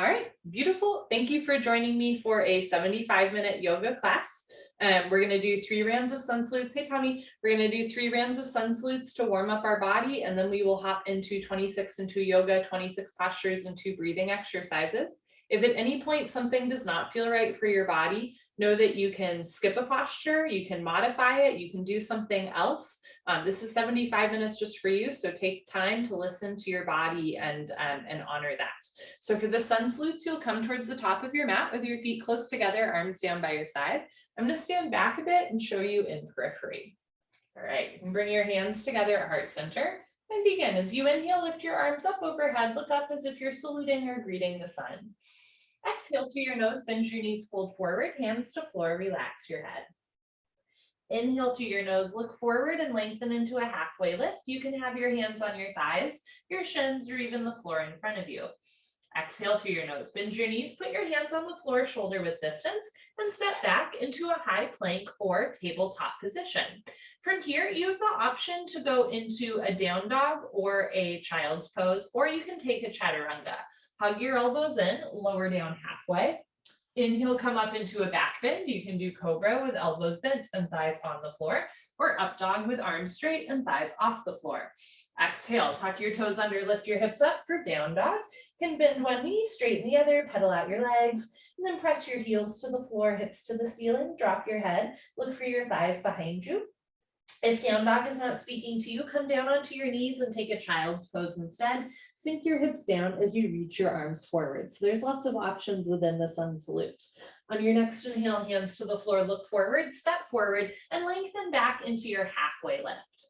All right, beautiful. Thank you for joining me for a 75-minute yoga class. We're going to do 3 rounds of sun salutes. Hey, Tommy, we're going to do 3 rounds of sun salutes to warm up our body, and then we will hop into 26 and 2 yoga, 26 postures and 2 breathing exercises. If at any point something does not feel right for your body, know that you can skip a posture, you can modify it, you can do something else. This is 75 minutes just for you, so take time to listen to your body and honor that. So for the sun salutes, you'll come towards the top of your mat with your feet close together, arms down by your side. I'm going to stand back a bit and show you in periphery. All right, you can bring your hands together at heart center and begin. As you inhale, lift your arms up overhead, look up as if you're saluting or greeting the sun. Exhale through your nose, bend your knees, fold forward, hands to floor, relax your head. Inhale through your nose, look forward and lengthen into a halfway lift. You can have your hands on your thighs, your shins, or even the floor in front of you. Exhale through your nose, bend your knees, put your hands on the floor, shoulder width distance, and step back into a high plank or tabletop position. From here, you have the option to go into a down dog or a child's pose, or you can take a chaturanga. Hug your elbows in, lower down halfway. Inhale, come up into a back bend. You can do cobra with elbows bent and thighs on the floor, or up dog with arms straight and thighs off the floor. Exhale, tuck your toes under, lift your hips up for down dog. Can bend one knee, straighten the other, pedal out your legs, and then press your heels to the floor, hips to the ceiling, drop your head, look for your thighs behind you. If down dog is not speaking to you, come down onto your knees and take a child's pose instead. Sink your hips down as you reach your arms forward. So there's lots of options within the sun salute. On your next inhale, hands to the floor, look forward, step forward, and lengthen back into your halfway lift.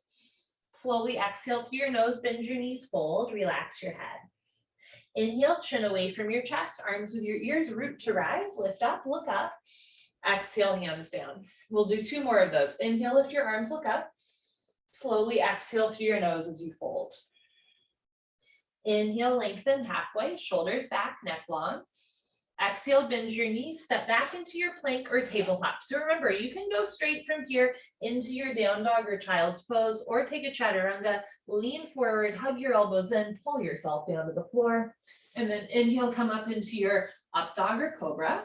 Slowly exhale through your nose, bend your knees, fold, relax your head. Inhale, chin away from your chest, arms with your ears, root to rise, lift up, look up. Exhale, hands down. We'll do 2 more of those. Inhale, lift your arms, look up. Slowly exhale through your nose as you fold. Inhale, lengthen halfway, shoulders back, neck long. Exhale, bend your knees, step back into your plank or tabletop. So remember, you can go straight from here into your down dog or child's pose, or take a chaturanga, lean forward, hug your elbows in, pull yourself down to the floor, and then inhale, come up into your up dog or cobra.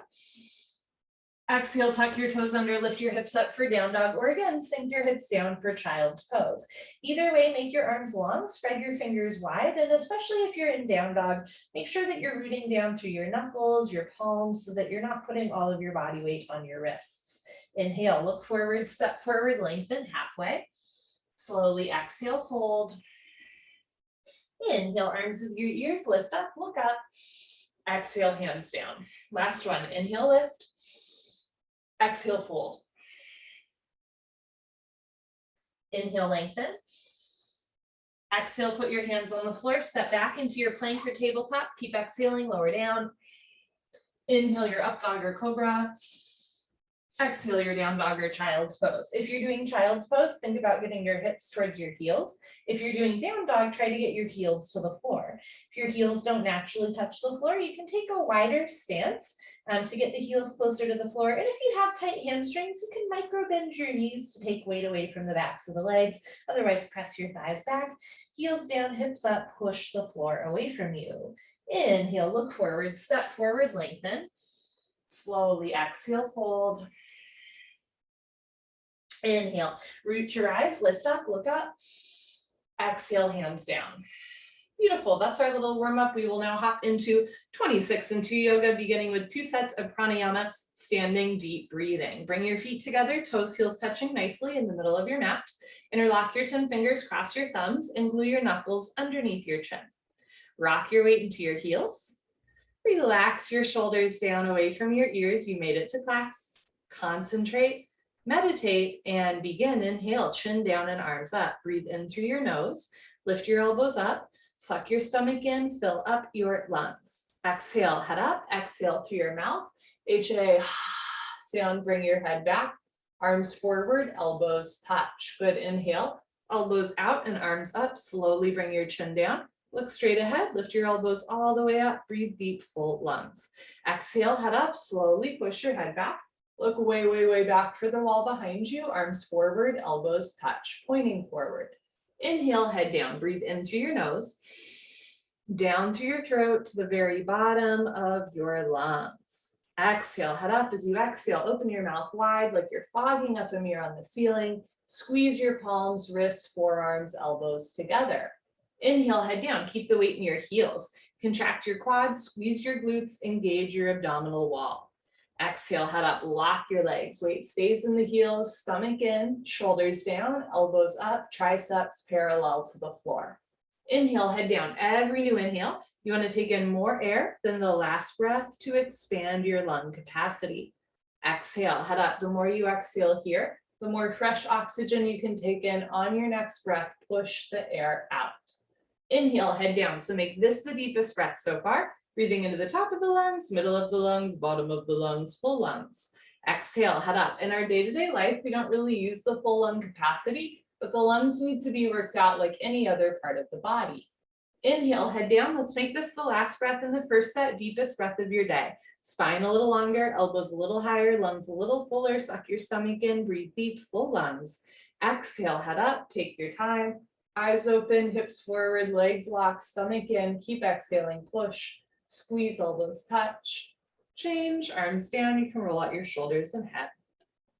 Exhale, tuck your toes under, lift your hips up for down dog, or again, sink your hips down for child's pose. Either way, make your arms long, spread your fingers wide, and especially if you're in down dog, make sure that you're rooting down through your knuckles, your palms, so that you're not putting all of your body weight on your wrists. Inhale, look forward, step forward, lengthen halfway. Slowly exhale, fold. Inhale, arms with your ears, lift up, look up. Exhale, hands down. Last one, inhale, lift. Exhale, fold. Inhale, lengthen. Exhale, put your hands on the floor, step back into your plank or tabletop. Keep exhaling, lower down. Inhale, your up dog or cobra. Exhale, your down dog or child's pose. If you're doing child's pose, think about getting your hips towards your heels. If you're doing down dog, try to get your heels to the floor. If your heels don't naturally touch the floor, you can take a wider stance to get the heels closer to the floor. And if you have tight hamstrings, you can micro bend your knees to take weight away from the backs of the legs. Otherwise, press your thighs back, heels down, hips up, push the floor away from you. Inhale, look forward, step forward, lengthen. Slowly exhale, fold. Inhale, root your eyes, lift up, look up. Exhale, hands down. Beautiful, that's our little warm up. We will now hop into 26 and 2 yoga, beginning with 2 sets of pranayama, standing deep breathing. Bring your feet together, toes, heels touching nicely in the middle of your mat. Interlock your 10 fingers, cross your thumbs, and glue your knuckles underneath your chin. Rock your weight into your heels. Relax your shoulders down away from your ears. You made it to class. Concentrate, meditate, and begin. Inhale, chin down and arms up. Breathe in through your nose. Lift your elbows up. Suck your stomach in. Fill up your lungs. Exhale, head up. Exhale through your mouth. HA sound, bring your head back. Arms forward, elbows touch. Good, inhale. Elbows out and arms up. Slowly bring your chin down. Look straight ahead, lift your elbows all the way up, breathe deep, full lungs. Exhale, head up, slowly push your head back. Look way, way, way back for the wall behind you, arms forward, elbows touch, pointing forward. Inhale, head down, breathe in through your nose. down through your throat to the very bottom of your lungs. Exhale, head up. As you exhale, open your mouth wide like you're fogging up a mirror on the ceiling. Squeeze your palms, wrists, forearms, elbows together. Inhale, head down. Keep the weight in your heels. Contract your quads, squeeze your glutes, engage your abdominal wall. Exhale, head up, lock your legs. Weight stays in the heels, stomach in, shoulders down, elbows up, triceps parallel to the floor. Inhale, head down. Every new inhale, you want to take in more air than the last breath to expand your lung capacity. Exhale, head up. The more you exhale here, the more fresh oxygen you can take in on your next breath. Push the air out. Inhale, head down. So make this the deepest breath so far. Breathing into the top of the lungs, middle of the lungs, bottom of the lungs, full lungs. Exhale, head up. In our day-to-day life, we don't really use the full lung capacity, but the lungs need to be worked out like any other part of the body. Inhale, head down. Let's make this the last breath in the first set, deepest breath of your day. Spine a little longer, elbows a little higher, lungs a little fuller. Suck your stomach in, breathe deep, full lungs. Exhale, head up, take your time. Eyes open, hips forward, legs locked, stomach in. Keep exhaling, push, squeeze, elbows touch. Change, arms down. You can roll out your shoulders and head.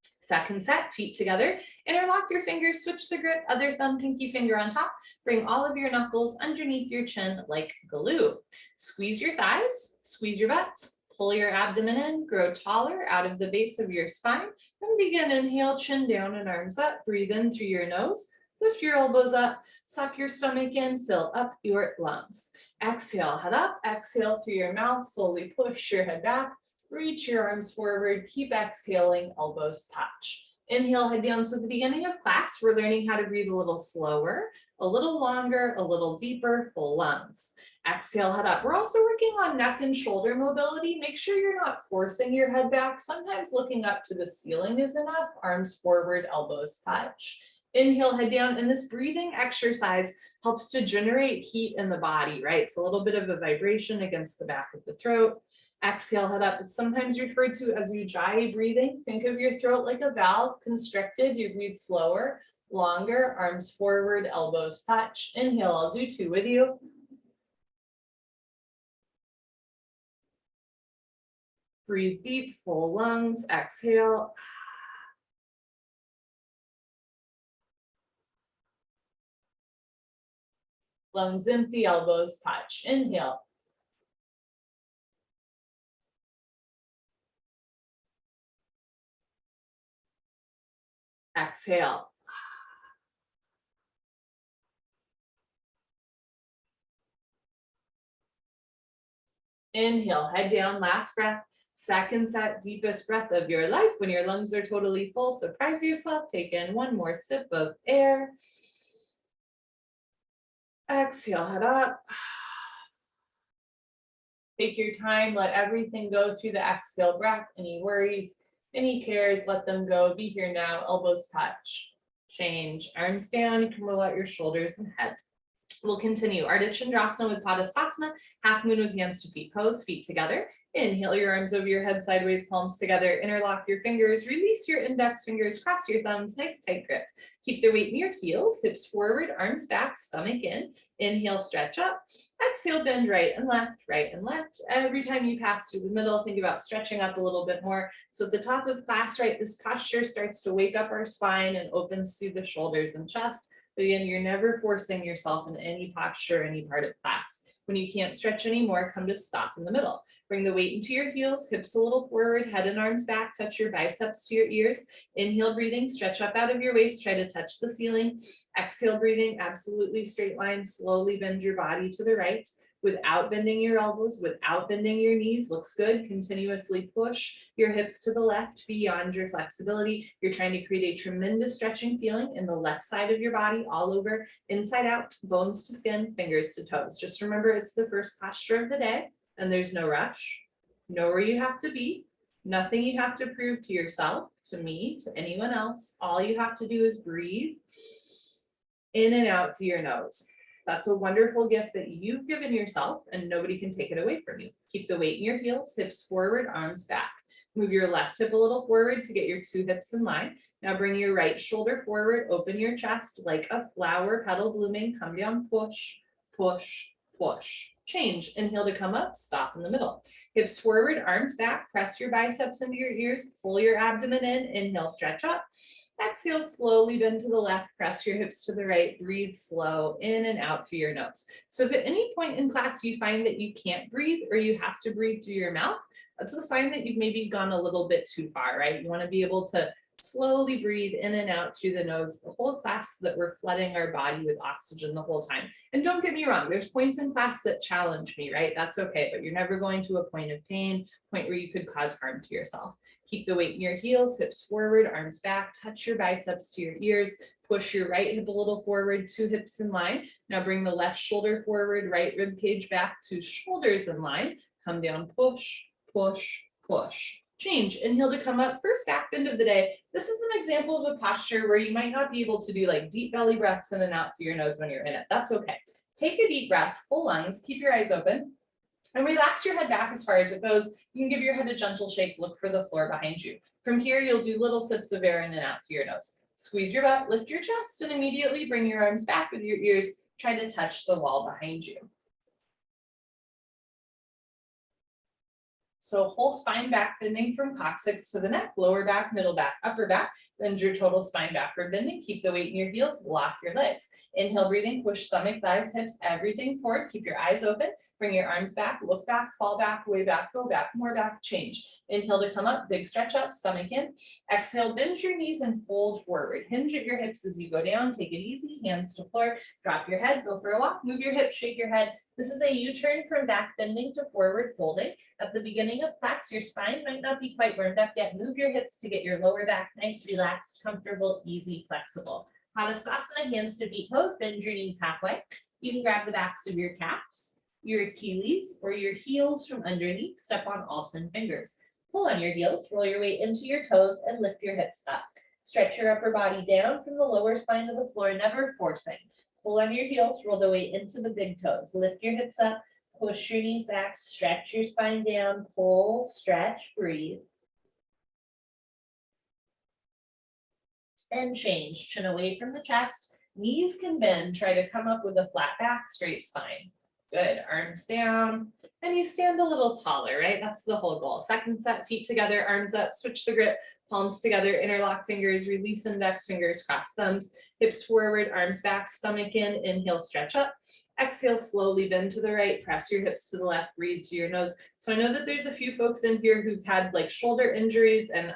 Second set, feet together. Interlock your fingers, switch the grip, other thumb, pinky finger on top. Bring all of your knuckles underneath your chin like glue. Squeeze your thighs, squeeze your butt. Pull your abdomen in, grow taller out of the base of your spine. Then begin, inhale, chin down and arms up. Breathe in through your nose. Lift your elbows up, suck your stomach in, fill up your lungs. Exhale, head up, exhale through your mouth, slowly push your head back, reach your arms forward, keep exhaling, elbows touch. Inhale, head down. So at the beginning of class, we're learning how to breathe a little slower, a little longer, a little deeper, full lungs. Exhale, head up. We're also working on neck and shoulder mobility. Make sure you're not forcing your head back. Sometimes looking up to the ceiling is enough. Arms forward, elbows touch. Inhale, head down, and this breathing exercise helps to generate heat in the body, right? It's a little bit of a vibration against the back of the throat. Exhale, head up. It's sometimes referred to as ujjayi breathing. Think of your throat like a valve, constricted. You breathe slower, longer, arms forward, elbows touch. Inhale, I'll do two with you. Breathe deep, full lungs. Exhale. Lungs empty, elbows touch. Inhale. Exhale. Inhale, head down, last breath. Second set, deepest breath of your life. When your lungs are totally full, surprise yourself. Take in one more sip of air. Exhale, head up. Take your time, let everything go through the exhale breath. Any worries, any cares, let them go. Be here now, elbows touch. Change, arms down, you can roll out your shoulders and head. We'll continue Ardha Chandrasana with Tadasana, half moon with hands to feet pose, feet together. Inhale your arms over your head, sideways, palms together. Interlock your fingers, release your index fingers, cross your thumbs, nice tight grip. Keep the weight in your heels, hips forward, arms back, stomach in. Inhale, stretch up. Exhale, bend right and left, right and left. Every time you pass through the middle, think about stretching up a little bit more. So at the top of class, right, this posture starts to wake up our spine and opens through the shoulders and chest. But again, you're never forcing yourself in any posture, any part of class. When you can't stretch anymore, come to stop in the middle. Bring the weight into your heels, hips a little forward, head and arms back, touch your biceps to your ears. Inhale, breathing, stretch up out of your waist, try to touch the ceiling. Exhale, breathing, absolutely straight line, slowly bend your body to the right without bending your elbows, without bending your knees. Looks good. Continuously push your hips to the left beyond your flexibility. You're trying to create a tremendous stretching feeling in the left side of your body, all over, inside out, bones to skin, fingers to toes. Just remember, it's the first posture of the day and there's no rush. Know where you have to be. Nothing you have to prove to yourself, to me, to anyone else. All you have to do is breathe in and out through your nose. That's a wonderful gift that you've given yourself and nobody can take it away from you. Keep the weight in your heels, hips forward, arms back. Move your left hip a little forward to get your two hips in line. Now bring your right shoulder forward, open your chest like a flower petal blooming. Come down, push, push, push. change. Inhale to come up, stop in the middle. Hips forward, arms back, press your biceps into your ears, pull your abdomen in, inhale, stretch up. Exhale, slowly bend to the left, press your hips to the right, breathe slow in and out through your nose. So if at any point in class you find that you can't breathe or you have to breathe through your mouth, that's a sign that you've maybe gone a little bit too far, right? You want to be able to slowly breathe in and out through the nose the whole class so that we're flooding our body with oxygen the whole time. And don't get me wrong, there's points in class that challenge me, right? That's okay, but you're never going to a point of pain, point where you could cause harm to yourself. Keep the weight in your heels, hips forward, arms back, touch your biceps to your ears, push your right hip a little forward, 2 hips in line. Now bring the left shoulder forward, right rib cage back, 2 shoulders in line. Come down, push, push, push. Change. Inhale to come up. First back bend of the day. This is an example of a posture where you might not be able to do like deep belly breaths in and out through your nose when you're in it. That's okay. Take a deep breath, full lungs, keep your eyes open, and relax your head back as far as it goes. You can give your head a gentle shake, look for the floor behind you. From here, you'll do little sips of air in and out through your nose. Squeeze your butt, lift your chest, and immediately bring your arms back with your ears. Try to touch the wall behind you. So whole spine back bending from coccyx to the neck, lower back, middle back, upper back. Bend your total spine backward bending. Keep the weight in your heels, lock your legs. Inhale, breathing, push stomach, thighs, hips, everything forward. Keep your eyes open. Bring your arms back, look back, fall back, way back, go back, more back, change. Inhale to come up, big stretch up, stomach in. Exhale, bend your knees and fold forward. Hinge at your hips as you go down. Take it easy, hands to floor. Drop your head, go for a walk, move your hips, shake your head. This is a U-turn from back bending to forward folding. At the beginning of class, your spine might not be quite warmed up yet. Move your hips to get your lower back nice, relaxed, comfortable, easy, flexible. Tadasana, hands to feet pose, bend your knees halfway. You can grab the backs of your calves, your Achilles, or your heels from underneath. Step on all 10 fingers. Pull on your heels, roll your weight into your toes, and lift your hips up. Stretch your upper body down from the lower spine to the floor, never forcing. Pull on your heels, roll the weight into the big toes. Lift your hips up, push your knees back, stretch your spine down, pull, stretch, breathe. And change, chin away from the chest, knees can bend, try to come up with a flat back, straight spine. Good, arms down, and you stand a little taller, right? That's the whole goal. Second set, feet together, arms up, switch the grip, palms together, interlock fingers, release index fingers, cross thumbs, hips forward, arms back, stomach in, inhale, stretch up. Exhale, slowly bend to the right, press your hips to the left, breathe through your nose. So I know that there's a few folks in here who've had like shoulder injuries, and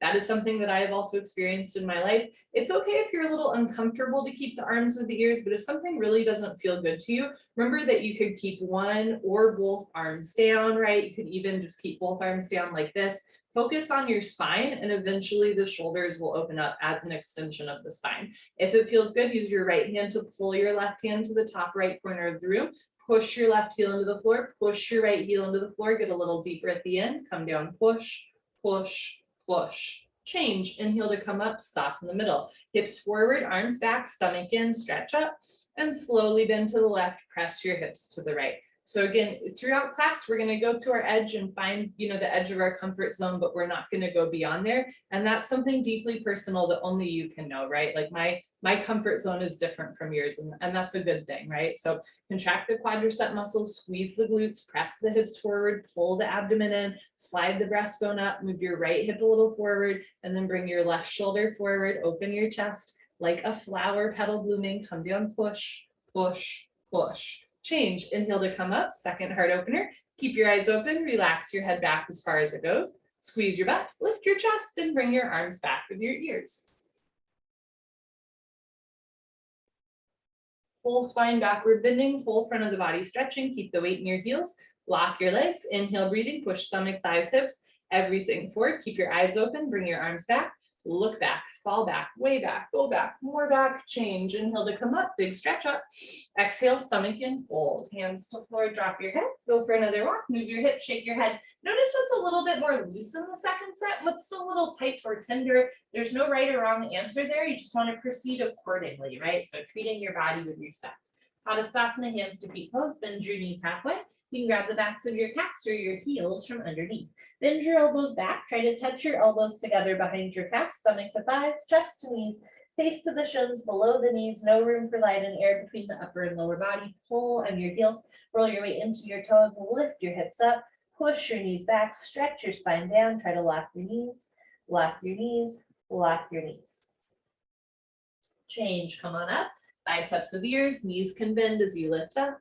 that is something that I have also experienced in my life. It's okay if you're a little uncomfortable to keep the arms with the ears, but if something really doesn't feel good to you, remember that you could keep one or both arms down, right? You could even just keep both arms down like this. Focus on your spine, and eventually the shoulders will open up as an extension of the spine. If it feels good, use your right hand to pull your left hand to the top right corner of the room. Push your left heel into the floor, push your right heel into the floor, get a little deeper at the end, come down, push, push, push. Change, inhale to come up, stop in the middle. Hips forward, arms back, stomach in, stretch up, and slowly bend to the left, press your hips to the right. So again, throughout class, we're going to go to our edge and find, the edge of our comfort zone, but we're not going to go beyond there. And that's something deeply personal that only you can know, right? Like my comfort zone is different from yours, and that's a good thing, right? So contract the quadricep muscles, squeeze the glutes, press the hips forward, pull the abdomen in, slide the breastbone up, move your right hip a little forward, and then bring your left shoulder forward, open your chest like a flower petal blooming, come down, push, push, push. Change, inhale to come up, second heart opener. Keep your eyes open, relax your head back as far as it goes. Squeeze your butt, lift your chest, and bring your arms back with your ears. Whole spine backward bending, whole front of the body stretching. Keep the weight in your heels. Lock your legs, inhale, breathing, push stomach, thighs, hips, everything forward. Keep your eyes open, bring your arms back. Look back, fall back, way back, go back, more back, change. Inhale to come up, big stretch up. Exhale, stomach in, fold. Hands to floor, drop your head. Go for another walk, move your hips, shake your head. Notice what's a little bit more loose in the second set, what's still a little tight or tender. There's no right or wrong answer there. You just want to proceed accordingly, right? So treating your body with respect. Tadasana, hands to feet pose, bend your knees halfway. You can grab the backs of your calves or your heels from underneath. Bend your elbows back, try to touch your elbows together behind your calves, stomach to thighs, chest to knees. Face to the shins, below the knees, no room for light and air between the upper and lower body. Pull on your heels, roll your weight into your toes, lift your hips up, push your knees back, stretch your spine down, try to lock your knees, lock your knees, lock your knees. Change, come on up, biceps with ears, knees can bend as you lift up.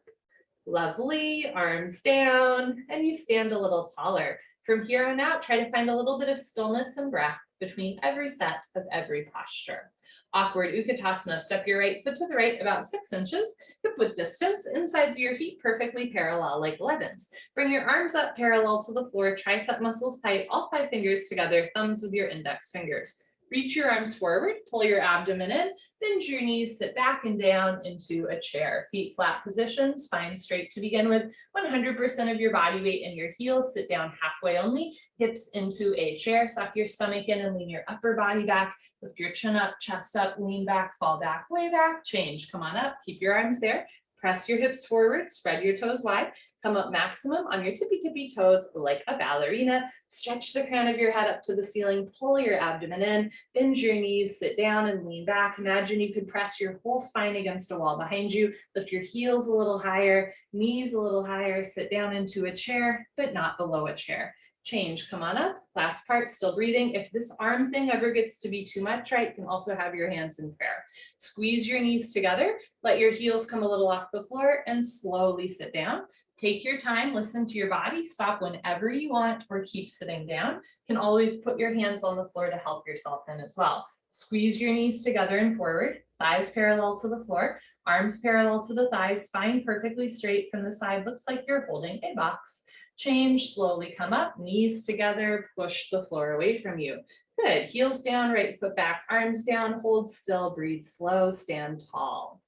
Lovely, arms down, and you stand a little taller. From here on out, try to find a little bit of stillness and breath between every set of every posture. Awkward Ookatasana, step your right foot to the right about 6 inches, hip width distance, insides of your feet perfectly parallel like 11s. Bring your arms up parallel to the floor, tricep muscles tight, all 5 fingers together, thumbs with your index fingers. Reach your arms forward, pull your abdomen in, bend your knees, sit back and down into a chair. Feet flat position, spine straight to begin with, 100% of your body weight in your heels, sit down halfway only, hips into a chair, suck your stomach in and lean your upper body back, lift your chin up, chest up, lean back, fall back, way back, change, come on up, keep your arms there. Press your hips forward, spread your toes wide, come up maximum on your tippy toes like a ballerina. Stretch the crown of your head up to the ceiling, pull your abdomen in, bend your knees, sit down and lean back. Imagine you could press your whole spine against a wall behind you, lift your heels a little higher, knees a little higher, sit down into a chair, but not below a chair. Change, come on up, last part, still breathing. If this arm thing ever gets to be too much, right, you can also have your hands in prayer. Squeeze your knees together, let your heels come a little off the floor and slowly sit down. Take your time, listen to your body, stop whenever you want or keep sitting down. You can always put your hands on the floor to help yourself in as well. Squeeze your knees together and forward, thighs parallel to the floor, arms parallel to the thighs, spine perfectly straight from the side, looks like you're holding a box. Change, slowly come up, knees together, push the floor away from you. Good, heels down, right foot back, arms down, hold still, breathe slow, stand tall.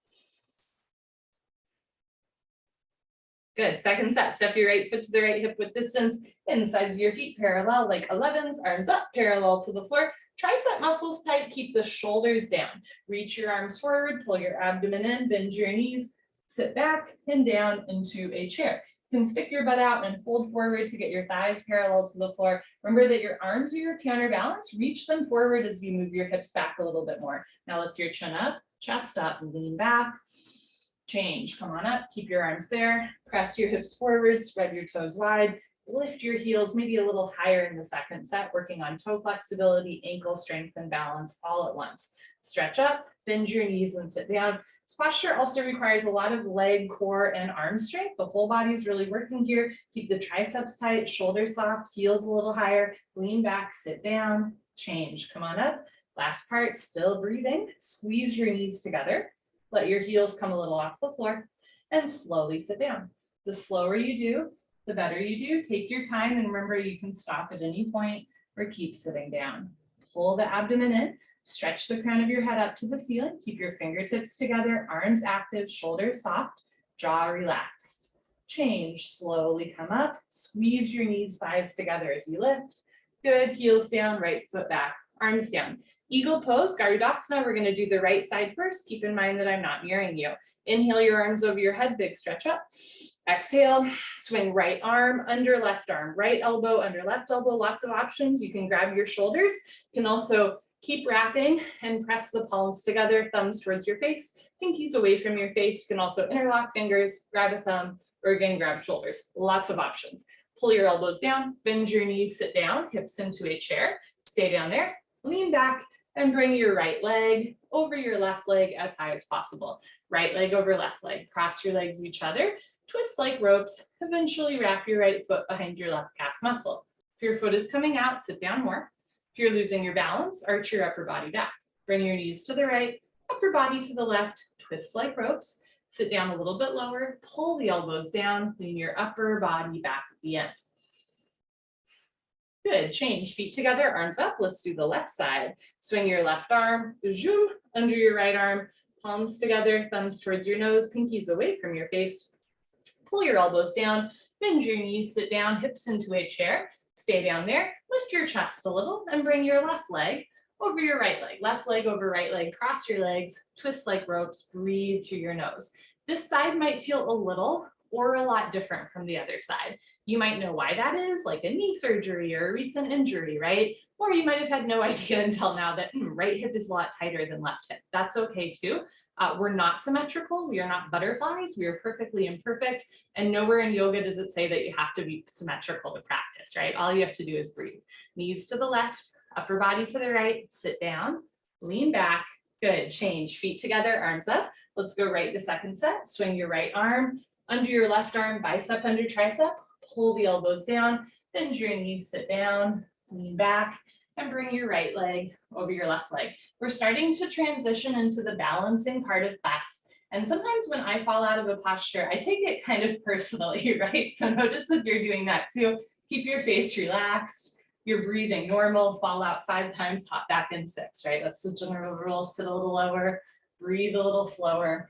Good, second set, step your right foot to the right hip width distance, insides of your feet parallel like 11s, arms up, parallel to the floor, tricep muscles tight, keep the shoulders down. Reach your arms forward, pull your abdomen in, bend your knees, sit back and down into a chair. You can stick your butt out and fold forward to get your thighs parallel to the floor. Remember that your arms are your counterbalance. Reach them forward as you move your hips back a little bit more. Now lift your chin up, chest up, lean back. Change, come on up, keep your arms there. Press your hips forward, spread your toes wide. Lift your heels maybe a little higher in the second set, working on toe flexibility, ankle strength, and balance all at once. Stretch up, bend your knees and sit down. This posture also requires a lot of leg, core, and arm strength. The whole body is really working here. Keep the triceps tight, shoulders soft, heels a little higher, lean back, sit down, change, come on up. Last part, still breathing. Squeeze your knees together. Let your heels come a little off the floor and slowly sit down. The slower you do, the better you do. Take your time and remember you can stop at any point or keep sitting down. Pull the abdomen in, stretch the crown of your head up to the ceiling, keep your fingertips together, arms active, shoulders soft, jaw relaxed. Change, slowly come up, squeeze your knees, thighs together as you lift. Good, heels down, right foot back, arms down. Eagle pose, Garudasana, we're gonna do the right side first. Keep in mind that I'm not mirroring you. Inhale your arms over your head, big stretch up. Exhale, swing right arm under left arm, right elbow under left elbow, lots of options. You can grab your shoulders. You can also keep wrapping and press the palms together, thumbs towards your face, pinkies away from your face. You can also interlock fingers, grab a thumb, or again, grab shoulders. Lots of options. Pull your elbows down, bend your knees, sit down, hips into a chair, stay down there, lean back, and bring your right leg over your left leg as high as possible. Right leg over left leg, cross your legs each other, twist like ropes, eventually wrap your right foot behind your left calf muscle. If your foot is coming out, sit down more. If you're losing your balance, arch your upper body back. Bring your knees to the right, upper body to the left, twist like ropes, sit down a little bit lower, pull the elbows down, lean your upper body back at the end. Good, change, feet together, arms up. Let's do the left side. Swing your left arm, zoom, under your right arm, palms together, thumbs towards your nose, pinkies away from your face. Pull your elbows down, bend your knees, sit down, hips into a chair. Stay down there, lift your chest a little and bring your left leg over your right leg. Left leg over right leg, cross your legs, twist like ropes, breathe through your nose. This side might feel a little or a lot different from the other side. You might know why that is, like a knee surgery or a recent injury, right? Or you might have had no idea until now that right hip is a lot tighter than left hip. That's okay too. We're not symmetrical. We are not butterflies. We are perfectly imperfect. And nowhere in yoga does it say that you have to be symmetrical to practice, right? All you have to do is breathe. Knees to the left, upper body to the right, sit down, lean back. Good, change, feet together, arms up. Let's go right to second set. Swing your right arm under your left arm, bicep under tricep, pull the elbows down, bend your knees, sit down, lean back, and bring your right leg over your left leg. We're starting to transition into the balancing part of class. And sometimes when I fall out of a posture, I take it kind of personally, right? So notice if you're doing that too. Keep your face relaxed. You're breathing normal, fall out 5 times, hop back in 6, right? That's the general rule. Sit a little lower, breathe a little slower,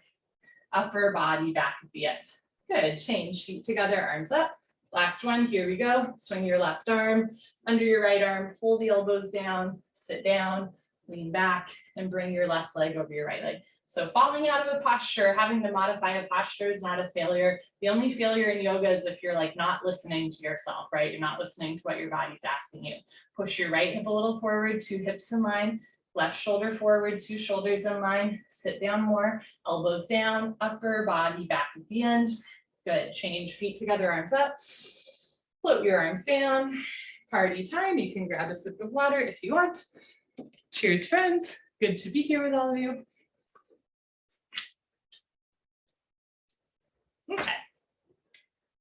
upper body back at the end. Good, change, feet together, arms up. Last one, here we go. Swing your left arm under your right arm, pull the elbows down, sit down, lean back, and bring your left leg over your right leg. So falling out of a posture, having to modify a posture is not a failure. The only failure in yoga is if you're like not listening to yourself, right? You're not listening to what your body's asking you. Push your right hip a little forward, 2 hips in line, left shoulder forward, 2 shoulders in line, sit down more, elbows down, upper body back at the end. Good, change, feet together, arms up, float your arms down. Party time, you can grab a sip of water if you want. Cheers, friends. Good to be here with all of you. Okay,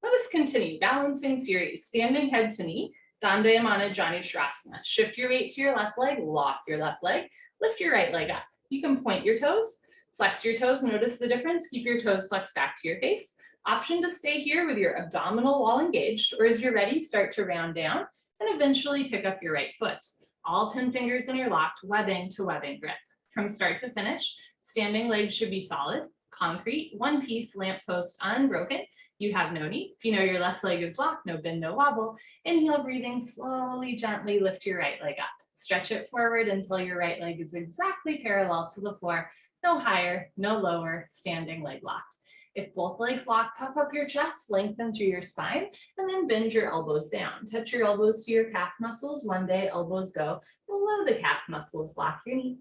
let us continue. Balancing series, standing head to knee, Dandayamana Jani Shrasana. Shift your weight to your left leg, lock your left leg, lift your right leg up. You can point your toes, flex your toes, notice the difference, keep your toes flexed back to your face. Option to stay here with your abdominal wall engaged, or as you're ready, start to round down and eventually pick up your right foot. All 10 fingers interlocked, webbing to webbing grip. From start to finish, standing legs should be solid, concrete, one piece, lamppost unbroken. You have no need. If you know your left leg is locked, no bend, no wobble. Inhale, breathing, slowly, gently lift your right leg up. Stretch it forward until your right leg is exactly parallel to the floor. No higher, no lower, standing leg locked. If both legs lock, puff up your chest, lengthen through your spine, and then bend your elbows down. Touch your elbows to your calf muscles. One day, elbows go below the calf muscles. Lock your knee,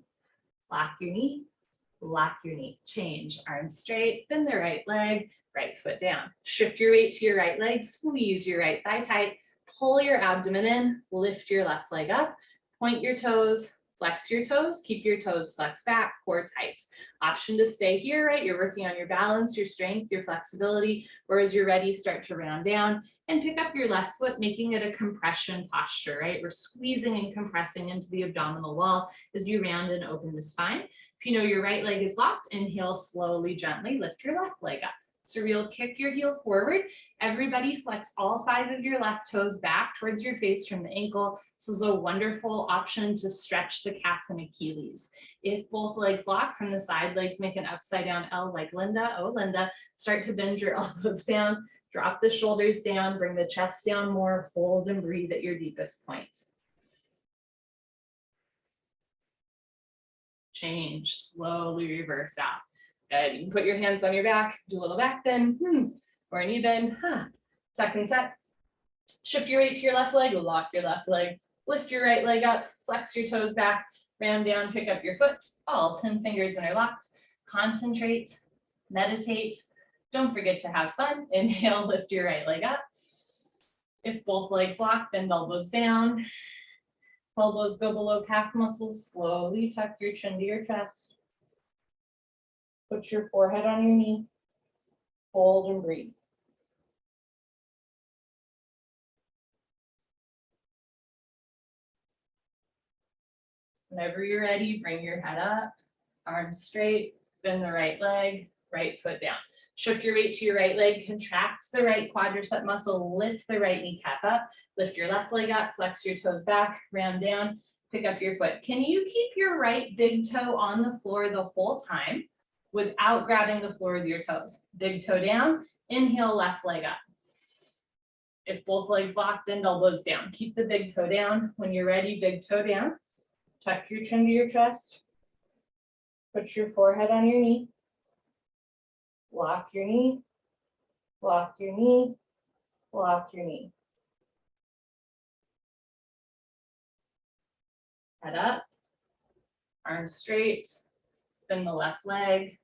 lock your knee, lock your knee. Change, arms straight, bend the right leg, right foot down. Shift your weight to your right leg, squeeze your right thigh tight, pull your abdomen in, lift your left leg up, point your toes, flex your toes, keep your toes flexed back, core tight. Option to stay here, right? You're working on your balance, your strength, your flexibility, or as you're ready, start to round down and pick up your left foot, making it a compression posture, right? We're squeezing and compressing into the abdominal wall as you round and open the spine. If you know your right leg is locked, inhale slowly, gently, lift your left leg up. So real kick your heel forward. Everybody flex all 5 of your left toes back towards your face from the ankle. This is a wonderful option to stretch the calf and Achilles. If both legs lock from the side, legs make an upside down L like Linda. Oh, Linda, start to bend your elbows down, drop the shoulders down, bring the chest down more, hold and breathe at your deepest point. Change, slowly reverse out. Good, you can put your hands on your back, do a little back bend, or a knee bend. Second set, shift your weight to your left leg, lock your left leg, lift your right leg up, flex your toes back, round down, pick up your foot, all 10 fingers interlocked. Concentrate, meditate. Don't forget to have fun. Inhale, lift your right leg up. If both legs lock, bend elbows down. Elbows go below calf muscles, slowly tuck your chin to your chest. Put your forehead on your knee, hold and breathe. Whenever you're ready, bring your head up, arms straight, bend the right leg, right foot down. Shift your weight to your right leg, contract the right quadricep muscle, lift the right kneecap up, lift your left leg up, flex your toes back, round down, pick up your foot. Can you keep your right big toe on the floor the whole time without grabbing the floor with your toes? Big toe down, inhale, left leg up. If both legs lock, bend elbows down. Keep the big toe down. When you're ready, big toe down. Tuck your chin to your chest. Put your forehead on your knee. Lock your knee. lock your knee, lock your knee. Head up, arms straight, bend the left leg,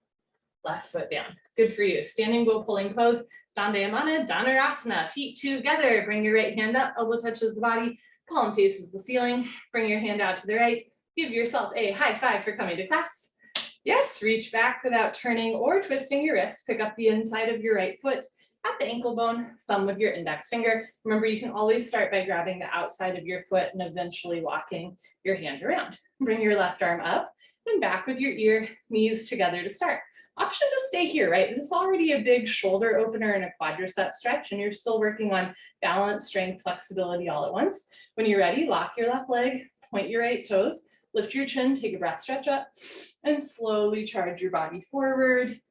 left foot down. Good for you. Standing bow pulling pose, Dandayamana, Dhanurasana, feet together. Bring your right hand up, elbow touches the body, palm faces the ceiling. Bring your hand out to the right. Give yourself a high five for coming to class. Yes, reach back without turning or twisting your wrist. Pick up the inside of your right foot at the ankle bone, thumb with your index finger. Remember, you can always start by grabbing the outside of your foot and eventually walking your hand around. Bring your left arm up and back with your ear, knees together to start. Option to stay here, right? This is already a big shoulder opener and a quadricep stretch, and you're still working on balance, strength, flexibility all at once. When you're ready, lock your left leg, point your right toes, lift your chin, take a breath, stretch up, and slowly charge your body forward.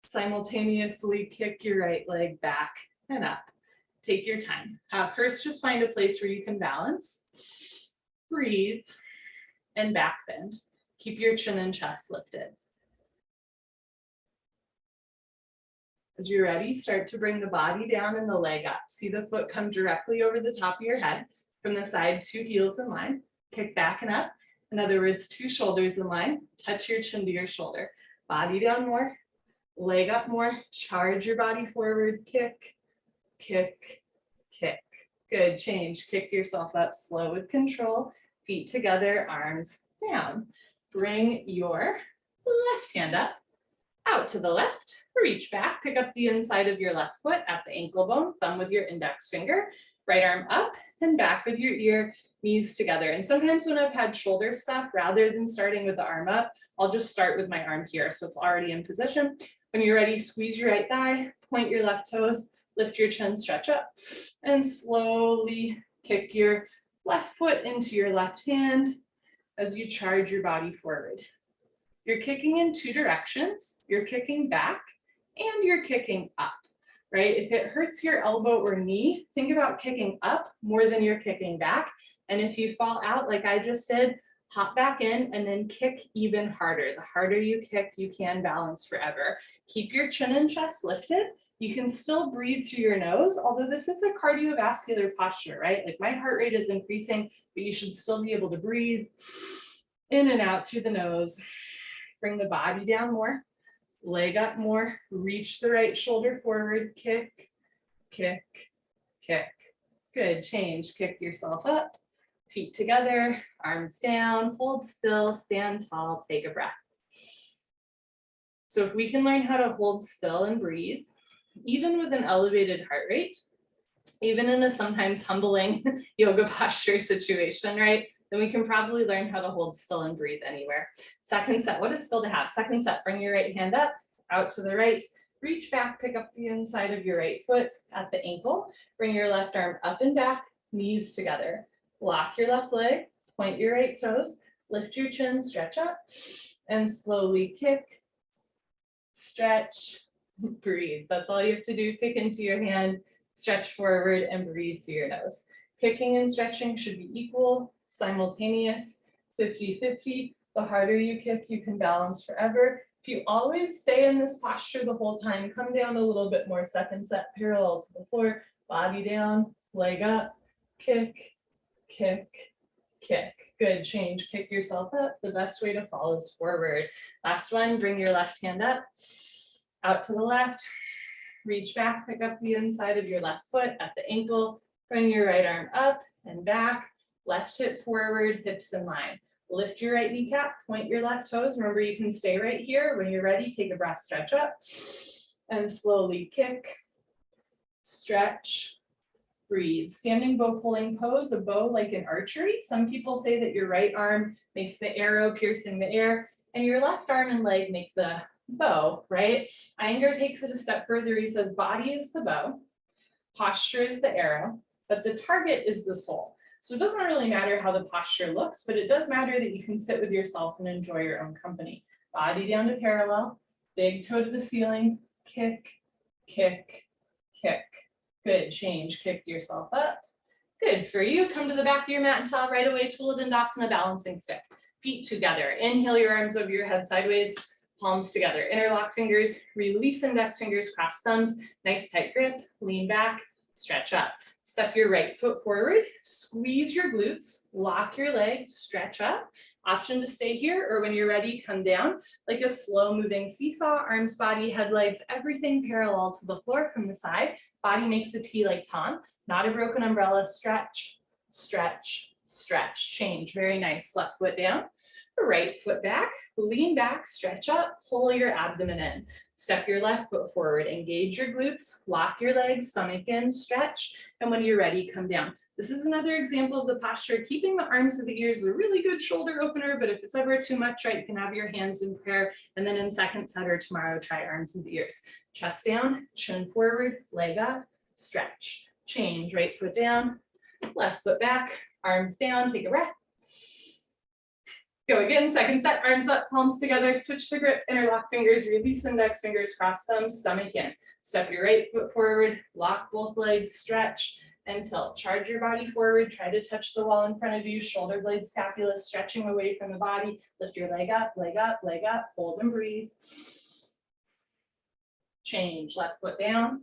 Simultaneously kick your right leg back and up. Take your time. First, just find a place where you can balance. Breathe and back bend. Keep your chin and chest lifted. As you're ready, start to bring the body down and the leg up. See the foot come directly over the top of your head. From the side, 2 heels in line. Kick back and up. In other words, 2 shoulders in line. Touch your chin to your shoulder. Body down more. Leg up more, charge your body forward, kick, kick, kick. Good, change, kick yourself up, slow with control, feet together, arms down. Bring your left hand up, out to the left, reach back, pick up the inside of your left foot at the ankle bone, thumb with your index finger, right arm up and back with your ear, knees together. And sometimes when I've had shoulder stuff, rather than starting with the arm up, I'll just start with my arm here, so it's already in position. When you're ready, squeeze your right thigh, point your left toes, lift your chin, stretch up, and slowly kick your left foot into your left hand as you charge your body forward. You're kicking in 2 directions. You're kicking back and you're kicking up, right? If it hurts your elbow or knee, think about kicking up more than you're kicking back. And if you fall out like I just did, hop back in and then kick even harder. The harder you kick, you can balance forever. Keep your chin and chest lifted. You can still breathe through your nose, although this is a cardiovascular posture, right? Like my heart rate is increasing, but you should still be able to breathe in and out through the nose. Bring the body down more, leg up more, reach the right shoulder forward, kick, kick, kick. Good, change, kick yourself up. Feet together, arms down, hold still, stand tall, take a breath. So if we can learn how to hold still and breathe, even with an elevated heart rate, even in a sometimes humbling yoga posture situation, right? Then we can probably learn how to hold still and breathe anywhere. Second set, what is still to have? Second set, bring your right hand up, out to the right, reach back, pick up the inside of your right foot at the ankle, bring your left arm up and back, knees together. Lock your left leg, point your right toes, lift your chin, stretch up, and slowly kick, stretch, breathe. That's all you have to do. Kick into your hand, stretch forward, and breathe through your nose. Kicking and stretching should be equal, simultaneous, 50-50. The harder you kick, you can balance forever. If you always stay in this posture the whole time, come down a little bit more. Second set, parallel to the floor, body down, leg up, kick, kick, kick. Good, change, kick yourself up. The best way to fall is forward. Last one, bring your left hand up, out to the left, reach back, pick up the inside of your left foot at the ankle, bring your right arm up and back, left hip forward, hips in line. Lift your right kneecap, point your left toes. Remember, you can stay right here. When you're ready, take a breath, stretch up, and slowly kick, stretch, breathe. Standing bow pulling pose, a bow like in archery. Some people say that your right arm makes the arrow piercing the air, and your left arm and leg make the bow, right? Iyengar takes it a step further. He says body is the bow, posture is the arrow, but the target is the soul. So it doesn't really matter how the posture looks, but it does matter that you can sit with yourself and enjoy your own company. Body down to parallel, big toe to the ceiling, kick, kick, kick. Good, change, kick yourself up. Good for you. Come to the back of your mat and towel right away, Tula Dandasana, balancing stick. Feet together. Inhale your arms over your head sideways. palms together, interlock fingers, release index fingers, cross thumbs, nice tight grip, lean back, stretch up. Step your right foot forward, squeeze your glutes, lock your legs, stretch up. Option to stay here, or when you're ready, come down like a slow moving seesaw, arms, body, head, legs, everything parallel to the floor from the side. Body makes a T like Tom, not a broken umbrella. Stretch, stretch, stretch, change. Very nice. Left foot down, right foot back, lean back, stretch up, pull your abdomen in. Step your left foot forward, engage your glutes, lock your legs, stomach in, stretch, and when you're ready, come down. This is another example of the posture. Keeping the arms to the ears is a really good shoulder opener, but if it's ever too much, right, you can have your hands in prayer, and then in second set or tomorrow, try arms to the ears. Chest down, chin forward, leg up, stretch, change, right foot down, left foot back, arms down, take a breath. Go again, second set, arms up, palms together, switch the grip, interlock fingers, release index fingers, cross thumbs, stomach in. Step your right foot forward, lock both legs, stretch and tilt. Charge your body forward, try to touch the wall in front of you, shoulder blade scapula stretching away from the body. Lift your leg up, leg up, leg up, hold and breathe. Change, left foot down,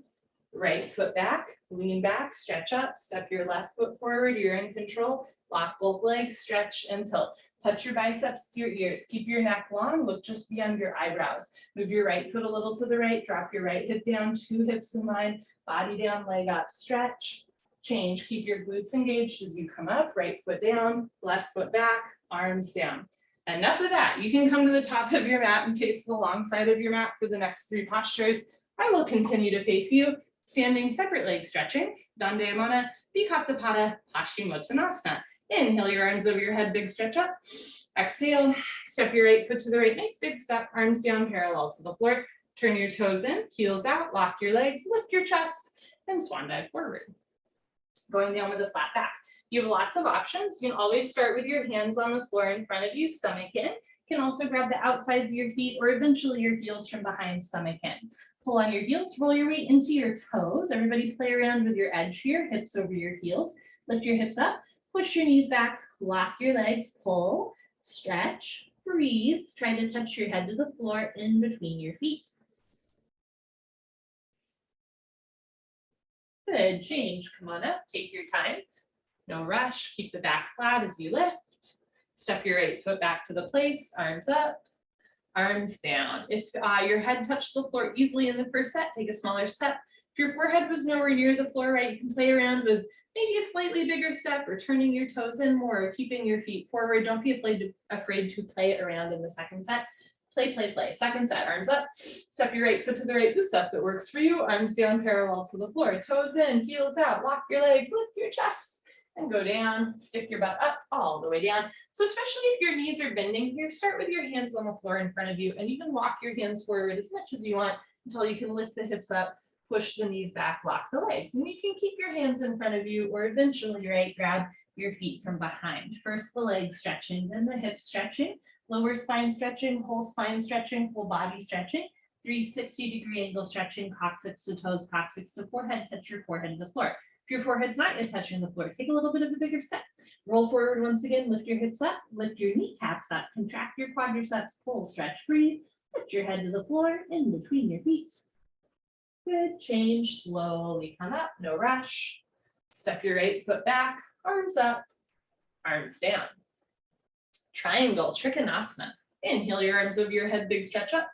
right foot back, lean back, stretch up, step your left foot forward, you're in control, lock both legs, stretch and tilt. Touch your biceps to your ears. Keep your neck long, look just beyond your eyebrows. Move your right foot a little to the right, drop your right hip down, 2 hips in line, body down, leg up, stretch, change. Keep your glutes engaged as you come up, right foot down, left foot back, arms down. Enough of that. You can come to the top of your mat and face the long side of your mat for the next 3 postures. I will continue to face you, standing separate leg stretching, Dandayamana, Vikatapada, Paschimottanasana. Inhale your arms over your head, big stretch up. Exhale, step your right foot to the right, nice big step, arms down parallel to the floor. Turn your toes in, heels out, lock your legs, lift your chest, and swan dive forward. Going down with a flat back. You have lots of options. You can always start with your hands on the floor in front of you, stomach in. You can also grab the outsides of your feet or eventually your heels from behind, stomach in. Pull on your heels, roll your weight into your toes. Everybody play around with your edge here, hips over your heels. Lift your hips up. Push your knees back, lock your legs, pull, stretch, breathe. Try to touch your head to the floor in between your feet. Good, change, come on up, take your time. No rush, keep the back flat as you lift. Step your right foot back to the place, arms up, arms down. If your head touched the floor easily in the first set, take a smaller step. If your forehead was nowhere near the floor, right, you can play around with maybe a slightly bigger step or turning your toes in more or keeping your feet forward. Don't be afraid to play it around in the second set. Play, play, play. Second set, arms up. Step your right foot to the right, the step that works for you. Arms down parallel to the floor. Toes in, heels out. Lock your legs, lift your chest, and go down. Stick your butt up all the way down. So especially if your knees are bending here, start with your hands on the floor in front of you, and you can walk your hands forward as much as you want until you can lift the hips up. Push the knees back, lock the legs. And you can keep your hands in front of you or eventually, right, grab your feet from behind. First the legs stretching, then the hips stretching, lower spine stretching, whole spine stretching, whole body stretching, 360-degree angle stretching, coccyx to toes, coccyx to forehead, touch your forehead to the floor. If your forehead's not yet touching the floor, take a little bit of a bigger step. Roll forward once again, lift your hips up, lift your kneecaps up, contract your quadriceps, pull, stretch, breathe, put your head to the floor in between your feet. Good, change, slowly come up, no rush. Step your right foot back, arms up, arms down. Triangle, Trichonasana. Inhale your arms over your head, big stretch up.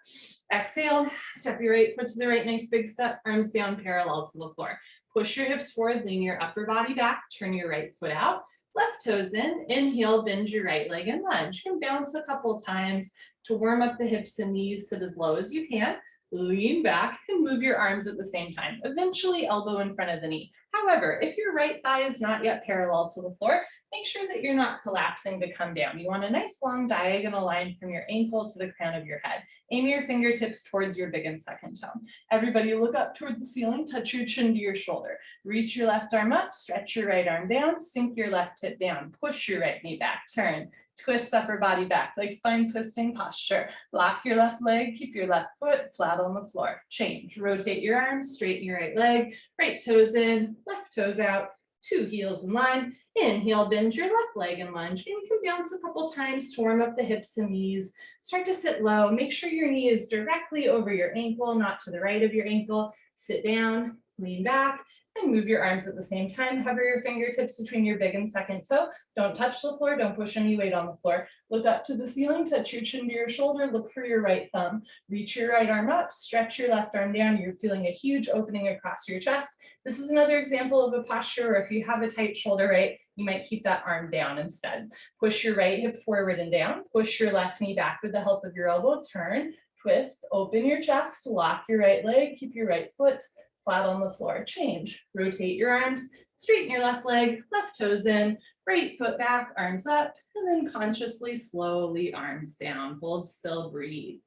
Exhale, step your right foot to the right, nice big step, arms down parallel to the floor. Push your hips forward, lean your upper body back, turn your right foot out, left toes in, inhale, bend your right leg and lunge. You can bounce a couple times to warm up the hips and knees, sit as low as you can. Lean back and move your arms at the same time, eventually elbow in front of the knee. However, if your right thigh is not yet parallel to the floor, make sure that you're not collapsing to come down. You want a nice long diagonal line from your ankle to the crown of your head. Aim your fingertips towards your big and second toe. Everybody look up towards the ceiling, touch your chin to your shoulder. Reach your left arm up, stretch your right arm down, sink your left hip down, push your right knee back, turn. Twist upper body back, like spine twisting posture. Lock your left leg, keep your left foot flat on the floor. Change, rotate your arms, straighten your right leg, right toes in, left toes out. 2 heels in line. Inhale, bend your left leg and lunge. And you can bounce a couple times to warm up the hips and knees. Start to sit low. Make sure your knee is directly over your ankle, not to the right of your ankle. Sit down, lean back, and move your arms at the same time. Hover your fingertips between your big and second toe. Don't touch the floor. Don't push any weight on the floor. Look up to the ceiling, touch your chin to your shoulder. Look for your right thumb. Reach your right arm up, stretch your left arm down. You're feeling a huge opening across your chest. This is another example of a posture where if you have a tight shoulder, right, you might keep that arm down instead. Push your right hip forward and down. Push your left knee back with the help of your elbow. Turn, twist, open your chest, lock your right leg, keep your right foot flat on the floor. Change, rotate your arms, straighten your left leg, left toes in, right foot back, arms up, and then consciously, slowly arms down. Hold still, breathe.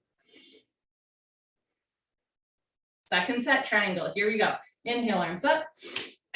Second set, triangle. Here we go. Inhale, arms up.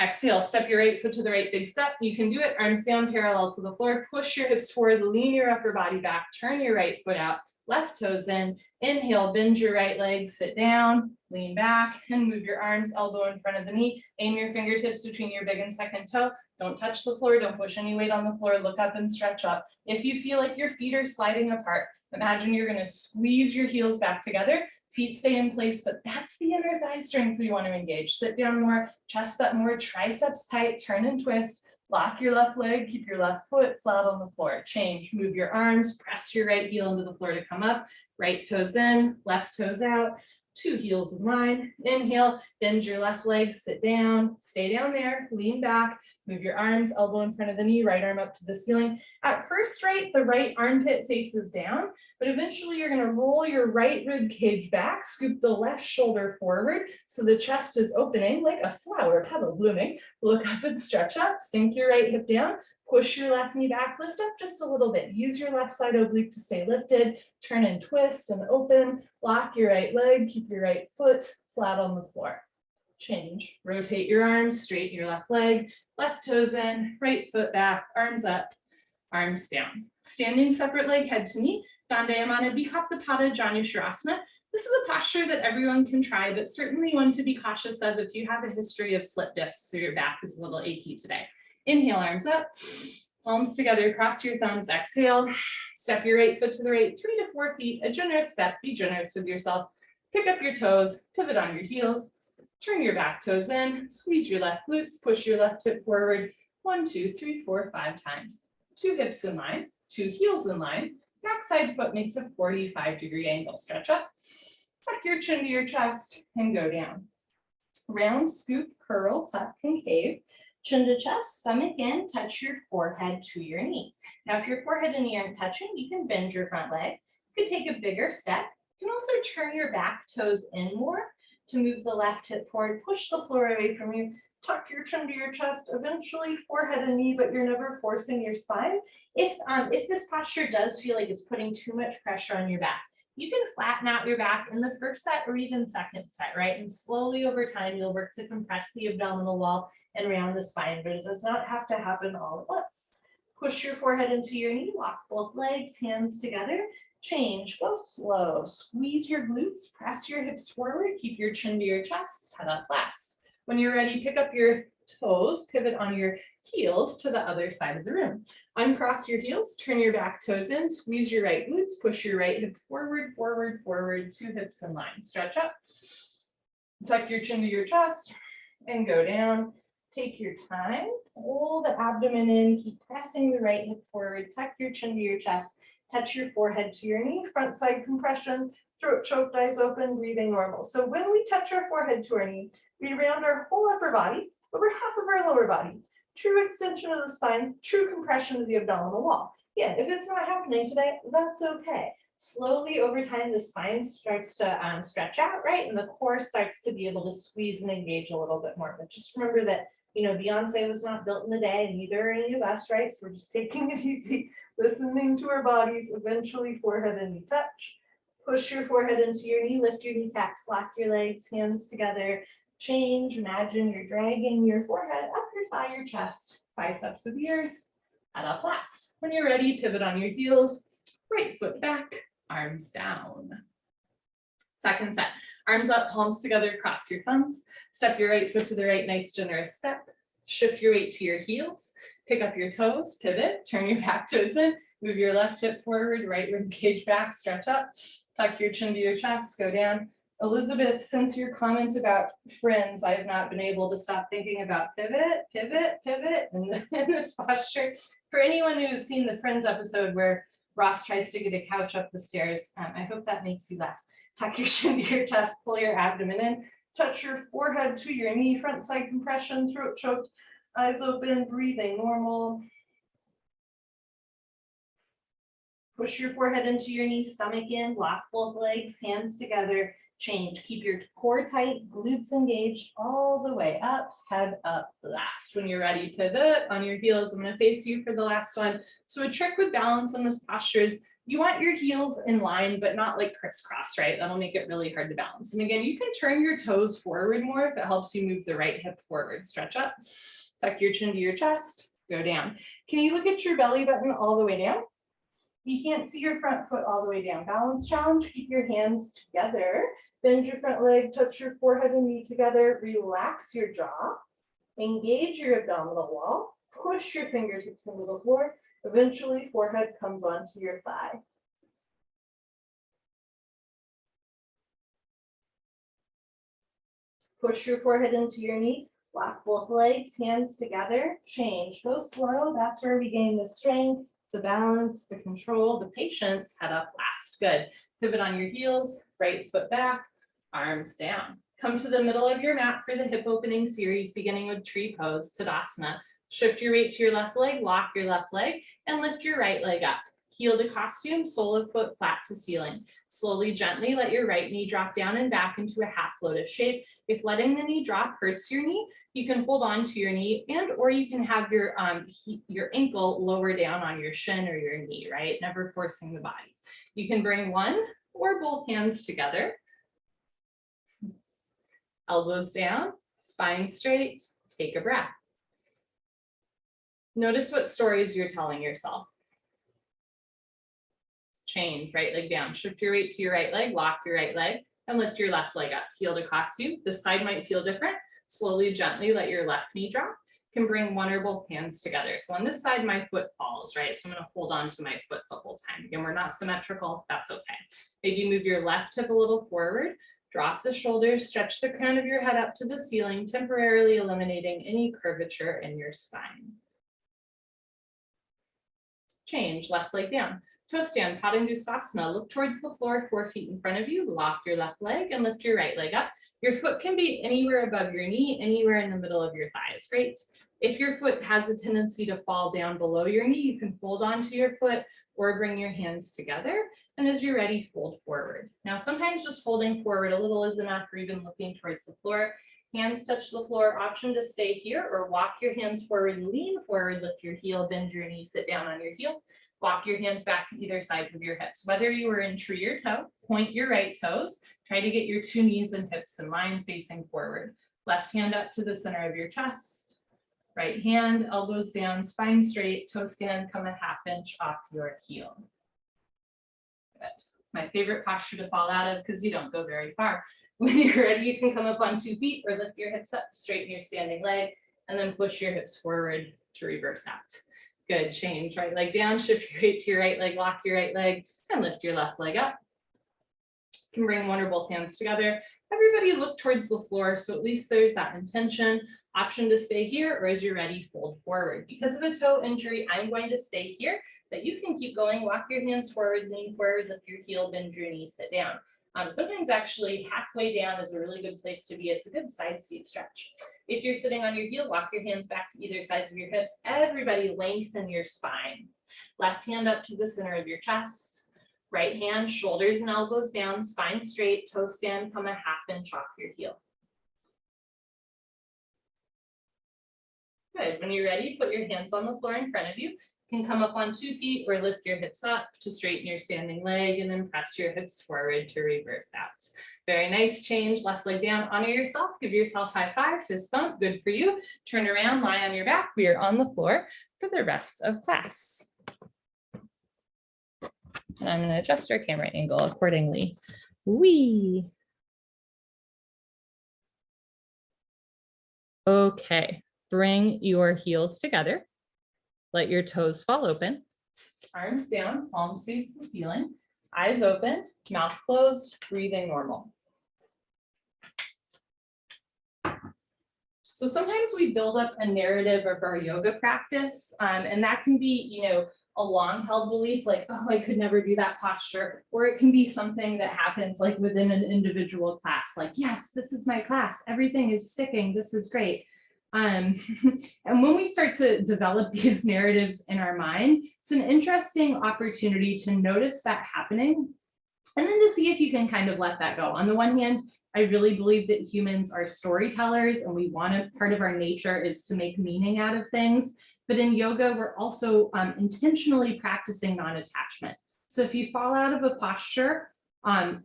Exhale, step your right foot to the right, big step. You can do it, arms down parallel to the floor. Push your hips forward, lean your upper body back, turn your right foot out, left toes in. Inhale, bend your right leg, sit down, lean back, and move your arms, elbow in front of the knee. Aim your fingertips between your big and second toe. Don't touch the floor, don't push any weight on the floor. Look up and stretch up. If you feel like your feet are sliding apart, imagine you're gonna squeeze your heels back together. Feet stay in place, but that's the inner thigh strength we want to engage. Sit down more, chest up more, triceps tight, turn and twist. Lock your left leg, keep your left foot flat on the floor. Change, move your arms, press your right heel into the floor to come up. Right toes in, left toes out. 2 heels in line. Inhale, bend your left leg, sit down, stay down there, lean back, move your arms, elbow in front of the knee, right arm up to the ceiling. At first, right, the right armpit faces down, but eventually you're gonna roll your right rib cage back, scoop the left shoulder forward so the chest is opening like a flower petal blooming. Look up and stretch up, sink your right hip down, push your left knee back, lift up just a little bit. Use your left side oblique to stay lifted. Turn and twist and open. Lock your right leg, keep your right foot flat on the floor. Change, rotate your arms, straighten your left leg, left toes in, right foot back, arms up, arms down. Standing separate leg, head to knee, Dandayamana Bikram. This is a posture that everyone can try, but certainly one to be cautious of if you have a history of slip discs or your back is a little achy today. Inhale, arms up, palms together, cross your thumbs, exhale, step your right foot to the right, 3 to 4 feet, a generous step, be generous with yourself. Pick up your toes, pivot on your heels, turn your back toes in, squeeze your left glutes, push your left hip forward, 1, 2, 3, 4, 5 times. 2 hips in line, 2 heels in line, backside foot makes a 45-degree angle. Stretch up, tuck your chin to your chest, and go down. Round, scoop, curl, tuck, concave. Chin to chest, stomach in, touch your forehead to your knee. Now, if your forehead and knee aren't touching, you can bend your front leg. You can take a bigger step. You can also turn your back toes in more to move the left hip forward, push the floor away from you, tuck your chin to your chest, eventually forehead and knee, but you're never forcing your spine. If this posture does feel like it's putting too much pressure on your back, you can flatten out your back in the first set or even second set, right? And slowly over time, you'll work to compress the abdominal wall and round the spine, but it does not have to happen all at once. Push your forehead into your knee, lock both legs, hands together. Change, go slow, squeeze your glutes, press your hips forward, keep your chin to your chest, head up last. When you're ready, pick up your toes, pivot on your heels to the other side of the room. Uncross your heels, turn your back toes in, squeeze your right glutes, push your right hip forward, forward, forward, 2 hips in line. Stretch up, tuck your chin to your chest, and go down. Take your time, pull the abdomen in, keep pressing the right hip forward, tuck your chin to your chest, touch your forehead to your knee, front side compression, throat choked, eyes open, breathing normal. So when we touch our forehead to our knee, we round our whole upper body, over half of our lower body. True extension of the spine, true compression of the abdominal wall. Yeah, if it's not happening today, that's okay. Slowly over time, the spine starts to stretch out, right? And the core starts to be able to squeeze and engage a little bit more. But just remember that, you know, Beyonce was not built in a day, and neither are any of us, right? So we're just taking it easy, listening to our bodies, eventually forehead and knee touch. Push your forehead into your knee, lift your kneecaps, lock your legs, hands together. Change, imagine you're dragging your forehead up your thigh, your chest, biceps with ears, head up last. When you're ready, pivot on your heels, right foot back, arms down. Second set, arms up, palms together, cross your thumbs. Step your right foot to the right, nice generous step. Shift your weight to your heels, pick up your toes, pivot, turn your back toes in, move your left hip forward, right rib cage back, stretch up, tuck your chin to your chest, go down. Elizabeth, since your comment about friends, I have not been able to stop thinking about pivot, pivot, pivot in this posture. For anyone who has seen the Friends episode where Ross tries to get a couch up the stairs, I hope that makes you laugh. Tuck your chin to your chest, pull your abdomen in, touch your forehead to your knee, front side compression, throat choked, eyes open, breathing normal. Push your forehead into your knee, stomach in, lock both legs, hands together, change. Keep your core tight, glutes engaged all the way up, head up last. When you're ready, pivot on your heels. I'm going to face you for the last one. So a trick with balance in this posture is you want your heels in line, but not like crisscross, right? That'll make it really hard to balance. And again, you can turn your toes forward more if it helps you move the right hip forward. Stretch up, tuck your chin to your chest, go down. Can you look at your belly button all the way down? You can't see your front foot all the way down. Balance challenge, keep your hands together. Bend your front leg, touch your forehead and knee together. Relax your jaw. Engage your abdominal wall. Push your fingertips into the floor. Eventually, forehead comes onto your thigh. Push your forehead into your knee. Lock both legs, hands together. Change. Go slow. That's where we gain the strength, the balance, the control, the patience. Head up last. Good. Pivot on your heels. Right foot back. Arms down. Come to the middle of your mat for the hip opening series, beginning with tree pose, Tadasana. Shift your weight to your left leg, lock your left leg, and lift your right leg up. Heel to costume, sole of foot flat to ceiling. Slowly, gently let your right knee drop down and back into a half lotus shape. If letting the knee drop hurts your knee, you can hold on to your knee or you can have your ankle lower down on your shin or your knee, right? Never forcing the body. You can bring one or both hands together. Elbows down, spine straight, take a breath. Notice what stories you're telling yourself. Change, right leg down. Shift your weight to your right leg, lock your right leg, and lift your left leg up. Heel to costume. This side might feel different. Slowly, gently let your left knee drop. You can bring one or both hands together. So on this side, my foot falls, right? So I'm going to hold on to my foot the whole time. Again, we're not symmetrical. That's okay. Maybe move your left hip a little forward. Drop the shoulders, stretch the crown of your head up to the ceiling, temporarily eliminating any curvature in your spine. Change, left leg down. Toe stand, Padangustasana. Look towards the floor, 4 feet in front of you. Lock your left leg and lift your right leg up. Your foot can be anywhere above your knee, anywhere in the middle of your thighs. Great. If your foot has a tendency to fall down below your knee, you can hold on to your foot or bring your hands together. And as you're ready, fold forward. Now, sometimes just folding forward a little is enough, or even looking towards the floor. Hands touch the floor, option to stay here or walk your hands forward, lean forward, lift your heel, bend your knee, sit down on your heel. Walk your hands back to either sides of your hips. Whether you are in tree or toe, point your right toes. Try to get your 2 knees and hips in line facing forward. Left hand up to the center of your chest. Right hand, elbows down, spine straight, toe stand, come a ½ inch off your heel. Good. My favorite posture to fall out of because you don't go very far. When you're ready, you can come up on 2 feet or lift your hips up, straighten your standing leg, and then push your hips forward to reverse out. Good, change, right leg down, shift your weight to your right leg, lock your right leg, and lift your left leg up. You can bring one or both hands together. Everybody look towards the floor, so at least there's that intention. Option to stay here, or as you're ready, fold forward. Because of a toe injury, I'm going to stay here, but you can keep going. Walk your hands forward, lean forward, lift your heel, bend your knee, sit down. Sometimes actually halfway down is a really good place to be. It's a good side seat stretch. If you're sitting on your heel, walk your hands back to either sides of your hips. Everybody lengthen your spine. Left hand up to the center of your chest. Right hand, shoulders and elbows down, spine straight, toe stand, come a ½ inch off your heel. Good. When you're ready, put your hands on the floor in front of you. You can come up on 2 feet or lift your hips up to straighten your standing leg and then press your hips forward to reverse out. Very nice change. Left leg down. Honor yourself. Give yourself high five, fist bump. Good for you. Turn around, lie on your back. We are on the floor for the rest of class. And I'm going to adjust our camera angle accordingly. Okay. Bring your heels together. Let your toes fall open. Arms down, palms face the ceiling. Eyes open, mouth closed, breathing normal. So sometimes we build up a narrative of our yoga practice, and that can be, a long held belief like, oh, I could never do that posture, or it can be something that happens like within an individual class, like, yes, this is my class, everything is sticking, this is great. And when we start to develop these narratives in our mind, it's an interesting opportunity to notice that happening and then to see if you can kind of let that go. On the one hand, I really believe that humans are storytellers and we want to, part of our nature is to make meaning out of things. But in yoga, we're also intentionally practicing non-attachment. So if you fall out of a posture,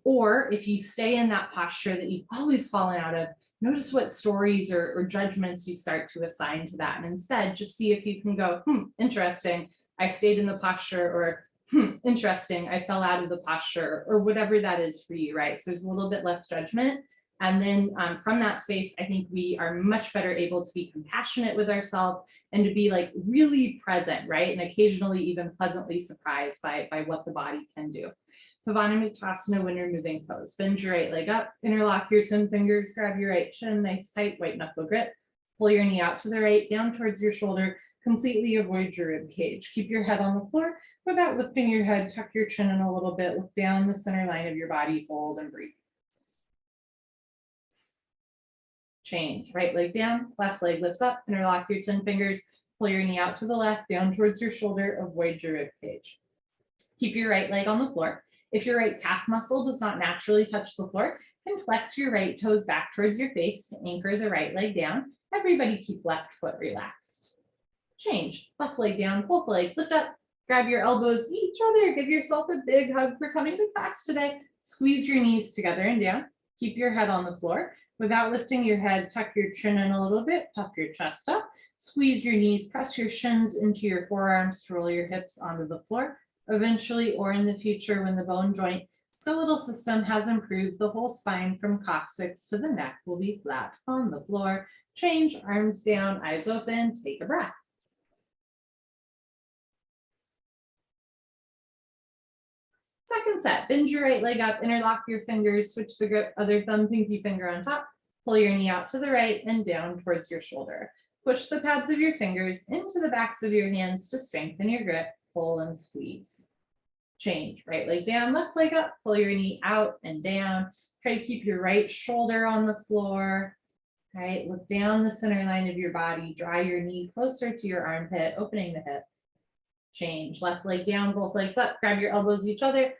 or if you stay in that posture that you've always fallen out of, notice what stories or judgments you start to assign to that. And instead, just see if you can go, interesting, I stayed in the posture, or interesting, I fell out of the posture, or whatever that is for you, right? So there's a little bit less judgment. And then from that space, I think we are much better able to be compassionate with ourselves and to be like really present, right? And occasionally even pleasantly surprised by what the body can do. Utkatasana when you're moving pose. Bend your right leg up, interlock your 10 fingers, grab your right shin, nice tight white knuckle grip. Pull your knee out to the right, down towards your shoulder. Completely avoid your rib cage. Keep your head on the floor without lifting your head. Tuck your chin in a little bit. Look down the center line of your body. Hold and breathe. Change. Right leg down, left leg lifts up. Interlock your 10 fingers. Pull your knee out to the left, down towards your shoulder. Avoid your rib cage. Keep your right leg on the floor. If your right calf muscle does not naturally touch the floor, then flex your right toes back towards your face to anchor the right leg down. Everybody keep left foot relaxed. Change. Left leg down, both legs lift up. Grab your elbows, meet each other. Give yourself a big hug for coming to class today. Squeeze your knees together and down. Keep your head on the floor. Without lifting your head, tuck your chin in a little bit, puff your chest up. Squeeze your knees, press your shins into your forearms to roll your hips onto the floor. Eventually, or in the future, when the bone joint skeletal system has improved, the whole spine from coccyx to the neck will be flat on the floor. Change, arms down, eyes open, take a breath. Second set, bend your right leg up, interlock your fingers, switch the grip, other thumb, pinky finger on top, pull your knee out to the right and down towards your shoulder. Push the pads of your fingers into the backs of your hands to strengthen your grip, pull and squeeze. Change, right leg down, left leg up, pull your knee out and down. Try to keep your right shoulder on the floor. All right, look down the center line of your body, draw your knee closer to your armpit, opening the hip. Change, left leg down, both legs up, grab your elbows each other,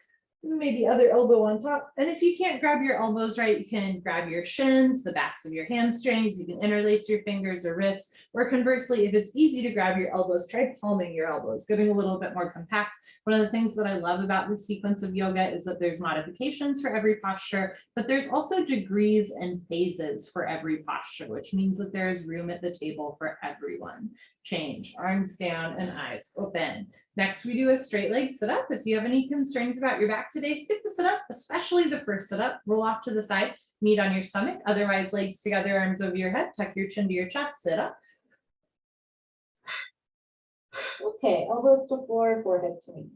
maybe other elbow on top. And if you can't grab your elbows right, you can grab your shins, the backs of your hamstrings, you can interlace your fingers or wrists, or conversely, if it's easy to grab your elbows, try palming your elbows, getting a little bit more compact. One of the things that I love about this sequence of yoga is that there's modifications for every posture, but there's also degrees and phases for every posture, which means that there is room at the table for everyone. Change, arms down and eyes open. Next, we do a straight leg sit up. If you have any concerns about your back today, skip the sit up, especially the first sit up. Roll off to the side, knee on your stomach. Otherwise, legs together, arms over your head. Tuck your chin to your chest, sit up. Okay, elbows to floor, forehead to knees.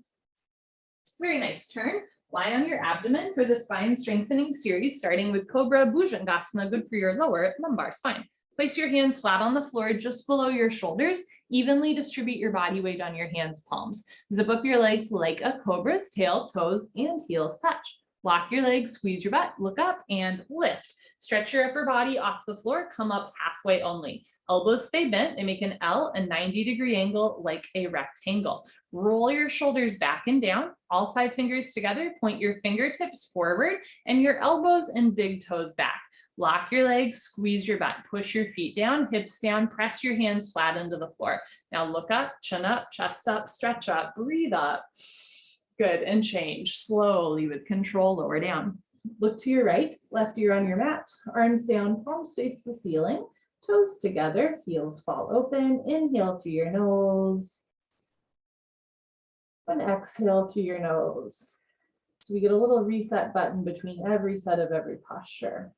Very nice turn. Lie on your abdomen for the spine strengthening series, starting with Cobra Bhujangasana, good for your lower lumbar spine. Place your hands flat on the floor just below your shoulders. Evenly distribute your body weight on your hands' palms. Zip up your legs like a cobra's tail, toes, and heels touch. Lock your legs, squeeze your butt, look up and lift. Stretch your upper body off the floor, come up halfway only. Elbows stay bent, they make an L, a 90-degree angle like a rectangle. Roll your shoulders back and down, all 5 fingers together, point your fingertips forward and your elbows and big toes back. Lock your legs, squeeze your butt, push your feet down, hips down, press your hands flat into the floor. Now look up, chin up, chest up, stretch up, breathe up. Good, and change slowly with control, lower down. Look to your right, left ear on your mat, arms down, palms face the ceiling, toes together, heels fall open. Inhale through your nose and exhale through your nose. So we get a little reset button between every set of every posture.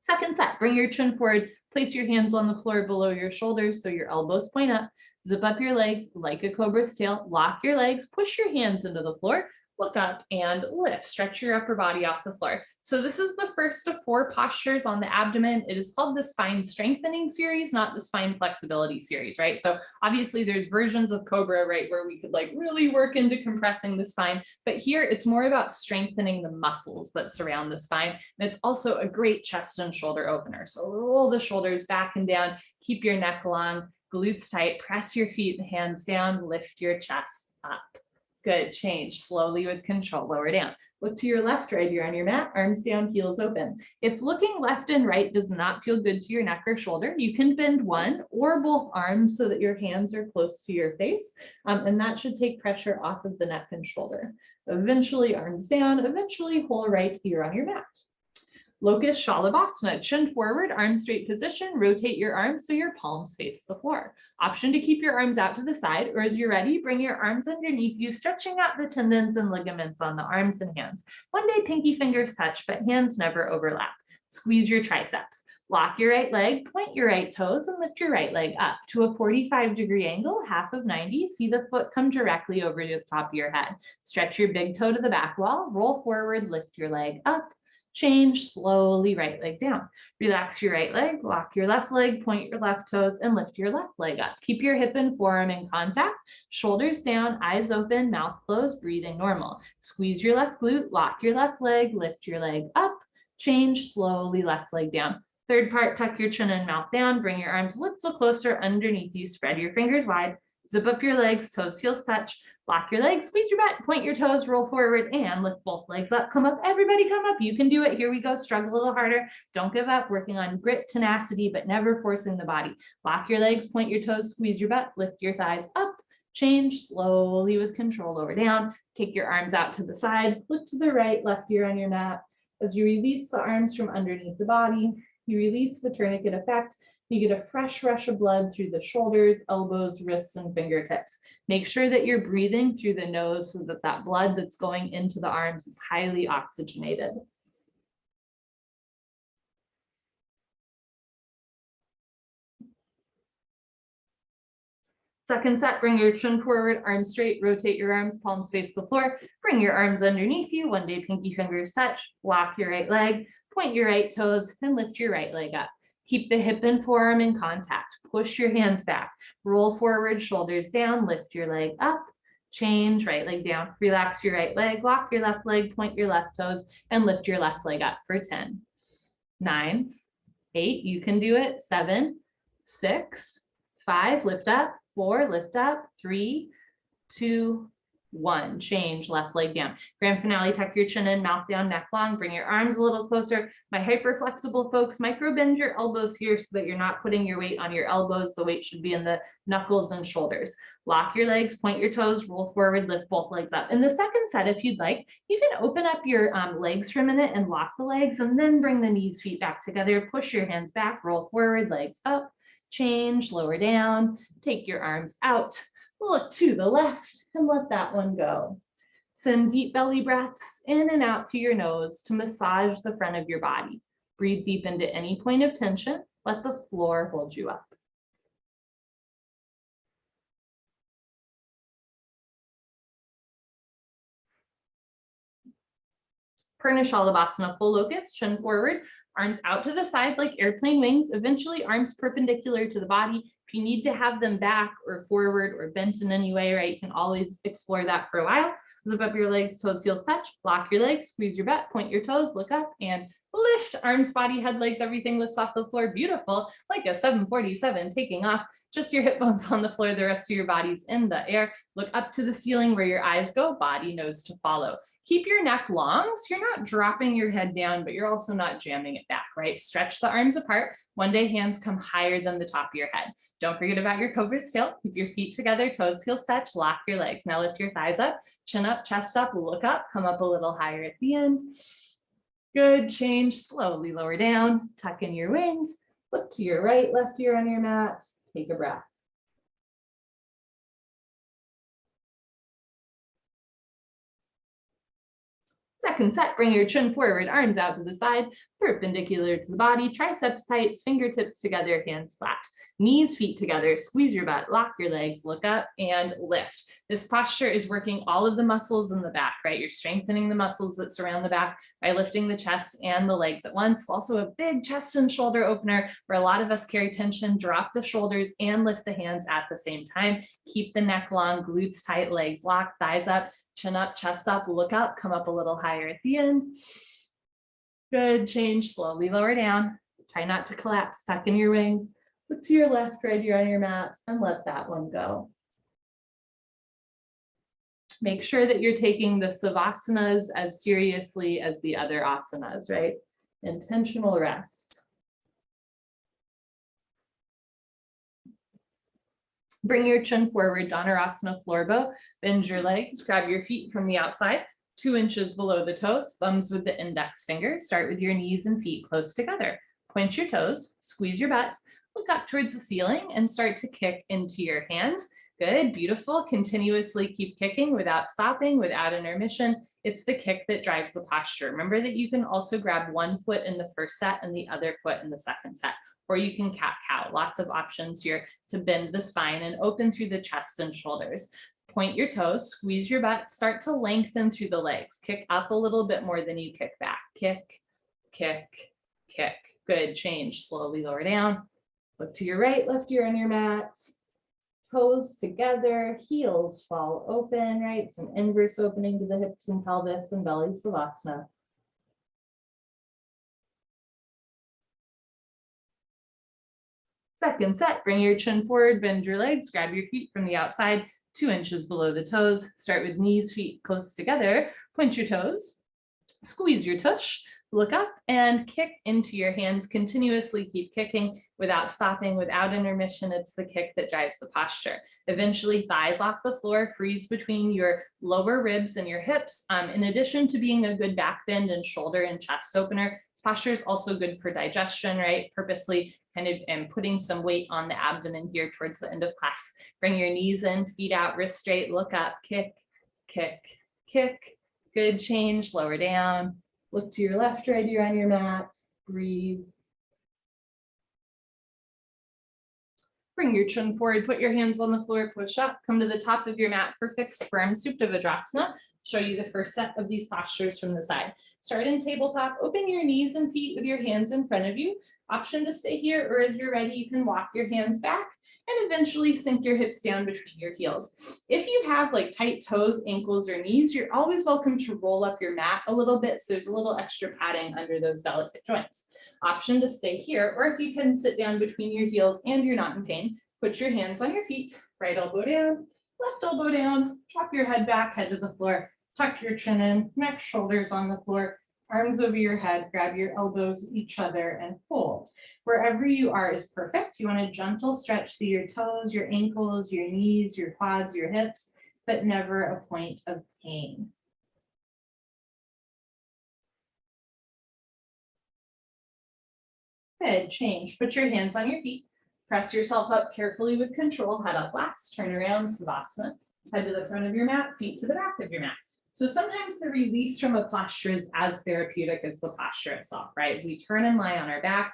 Second set, bring your chin forward, Place your hands on the floor below your shoulders so your elbows point up. Zip up your legs like a cobra's tail. Lock your legs, push your hands into the floor, look up and lift. Stretch your upper body off the floor. So this is the first of 4 postures on the abdomen. It is called the spine strengthening series, not the spine flexibility series, right? So obviously there's versions of Cobra, right, where we could like really work into compressing the spine, but here it's more about strengthening the muscles that surround the spine. And it's also a great chest and shoulder opener. So roll the shoulders back and down, keep your neck long, glutes tight, press your feet and hands down, lift your chest up. Good, change slowly with control, lower down. Look to your left, right here on your mat, arms down, heels open. If looking left and right does not feel good to your neck or shoulder, you can bend one or both arms so that your hands are close to your face, and that should take pressure off of the neck and shoulder. Eventually arms down, eventually whole right here on your mat. Locust Shalabhasana, chin forward, arms straight position, rotate your arms so your palms face the floor. Option to keep your arms out to the side, or as you're ready, bring your arms underneath you, stretching out the tendons and ligaments on the arms and hands. One day pinky fingers touch, but hands never overlap. Squeeze your triceps. Lock your right leg, point your right toes, and lift your right leg up to a 45-degree angle, half of 90. See the foot come directly over to the top of your head. Stretch your big toe to the back wall, roll forward, lift your leg up. Change slowly, right leg down. Relax your right leg, lock your left leg, point your left toes, and lift your left leg up. Keep your hip and forearm in contact, shoulders down, eyes open, mouth closed, breathing normal. Squeeze your left glute, lock your left leg, lift your leg up, change slowly, left leg down. Third part, tuck your chin and mouth down, bring your arms a little closer underneath you, spread your fingers wide, zip up your legs, toes, heels touch, lock your legs, squeeze your butt, point your toes, roll forward, and lift both legs up. Come up, everybody come up. You can do it. Here we go. Struggle a little harder. Don't give up. Working on grit, tenacity, but never forcing the body. Lock your legs, point your toes, squeeze your butt, lift your thighs up, change slowly with control, lower down. Take your arms out to the side, look to the right, left ear on your mat. As you release the arms from underneath the body, you release the tourniquet effect. You get a fresh rush of blood through the shoulders, elbows, wrists, and fingertips. Make sure that you're breathing through the nose so that that blood that's going into the arms is highly oxygenated. Second set, bring your chin forward, arms straight, rotate your arms, palms face the floor. Bring your arms underneath you, one day pinky fingers touch, lock your right leg, point your right toes, and lift your right leg up. Keep the hip and forearm in contact. Push your hands back. Roll forward, shoulders down, lift your leg up, change, right leg down. Relax your right leg, lock your left leg, point your left toes, and lift your left leg up for 10, 9, 8, you can do it, 7, 6, 5, lift up, 4, lift up, 3, 2, 1, change, left leg down. Grand finale, tuck your chin in, mouth down, neck long, bring your arms a little closer. My hyper flexible folks, micro bend your elbows here so that you're not putting your weight on your elbows. The weight should be in the knuckles and shoulders. Lock your legs, point your toes, roll forward, lift both legs up. In the second set, if you'd like, you can open up your legs for a minute and lock the legs and then bring the knees, feet back together. Push your hands back, roll forward, legs up, change, lower down, take your arms out. Look to the left and let that one go. Send deep belly breaths in and out through your nose to massage the front of your body. Breathe deep into any point of tension. Let the floor hold you up. Purna Shalabhasana, full locust, chin forward, arms out to the side like airplane wings, eventually arms perpendicular to the body. If you need to have them back or forward or bent in any way, right, you can always explore that for a while. Zip up your legs, toes, heels touch, lock your legs, squeeze your butt, point your toes, look up and lift, arms, body, head, legs, everything lifts off the floor. Beautiful, like a 747 taking off. Just your hip bones on the floor, the rest of your body's in the air. Look up to the ceiling where your eyes go, body, nose to follow. Keep your neck long, so you're not dropping your head down, but you're also not jamming it back, right? Stretch the arms apart. One day hands come higher than the top of your head. Don't forget about your cobra's tail. Keep your feet together, toes, heels touch, lock your legs. Now lift your thighs up, chin up, chest up, look up, come up a little higher at the end. Good, change, slowly lower down, tuck in your wings, look to your right, left ear on your mat, take a breath. Second set, bring your chin forward, arms out to the side, perpendicular to the body, triceps tight, fingertips together, hands flat. Knees, feet together, squeeze your butt, lock your legs, look up and lift. This posture is working all of the muscles in the back, right? You're strengthening the muscles that surround the back by lifting the chest and the legs at once. Also a big chest and shoulder opener where a lot of us carry tension. Drop the shoulders and lift the hands at the same time. Keep the neck long, glutes tight, legs locked, thighs up, chin up, chest up, look up, come up a little higher at the end. Good, change, slowly lower down. Try not to collapse, tuck in your wings. Look to your left, right here on your mat, and let that one go. Make sure that you're taking the Savasanas as seriously as the other asanas, right? Intentional rest. Bring your chin forward, Dhanurasana floor bow. Bend your legs, grab your feet from the outside, 2 inches below the toes, thumbs with the index finger. Start with your knees and feet close together. Point your toes, squeeze your butt, look up towards the ceiling and start to kick into your hands. Good, beautiful. Continuously keep kicking without stopping, without intermission. It's the kick that drives the posture. Remember that you can also grab one foot in the first set and the other foot in the second set, or you can cat-cow. Lots of options here to bend the spine and open through the chest and shoulders. Point your toes, squeeze your butt, start to lengthen through the legs. Kick up a little bit more than you kick back. Kick, kick, kick. Good, change, slowly lower down. Look to your right, left ear on your mat. Toes together, heels fall open, right? Some inverse opening to the hips and pelvis and belly, Savasana. Second set, bring your chin forward, bend your legs, grab your feet from the outside, 2 inches below the toes. Start with knees, feet close together. Point your toes, squeeze your tush, look up and kick into your hands. Continuously keep kicking without stopping, without intermission. It's the kick that drives the posture. Eventually thighs off the floor, freeze between your lower ribs and your hips. In addition to being a good back bend and shoulder and chest opener, this posture is also good for digestion, right? Purposely kind of and putting some weight on the abdomen here towards the end of class. Bring your knees in, feet out, wrist straight, look up, kick, kick, kick. Good, change, lower down. Look to your left, right ear on your mat, breathe. Bring your chin forward, put your hands on the floor, push up, come to the top of your mat for fixed firm Supta Vajrasana. Show you the first set of these postures from the side. Start in tabletop, open your knees and feet with your hands in front of you. Option to stay here, or as you're ready, you can walk your hands back and eventually sink your hips down between your heels. If you have like tight toes, ankles, or knees, you're always welcome to roll up your mat a little bit, so there's a little extra padding under those delicate joints. Option to stay here, or if you can sit down between your heels and you're not in pain, put your hands on your feet, right elbow down, left elbow down, drop your head back, head to the floor, tuck your chin in, neck, shoulders on the floor, arms over your head, grab your elbows each other and hold. Wherever you are is perfect. You want a gentle stretch through your toes, your ankles, your knees, your quads, your hips, but never a point of pain. Good, change. Put your hands on your feet. Press yourself up carefully with control, head up last, turn around, Savasana. Head to the front of your mat, feet to the back of your mat. So sometimes the release from a posture is as therapeutic as the posture itself, right? We turn and lie on our back,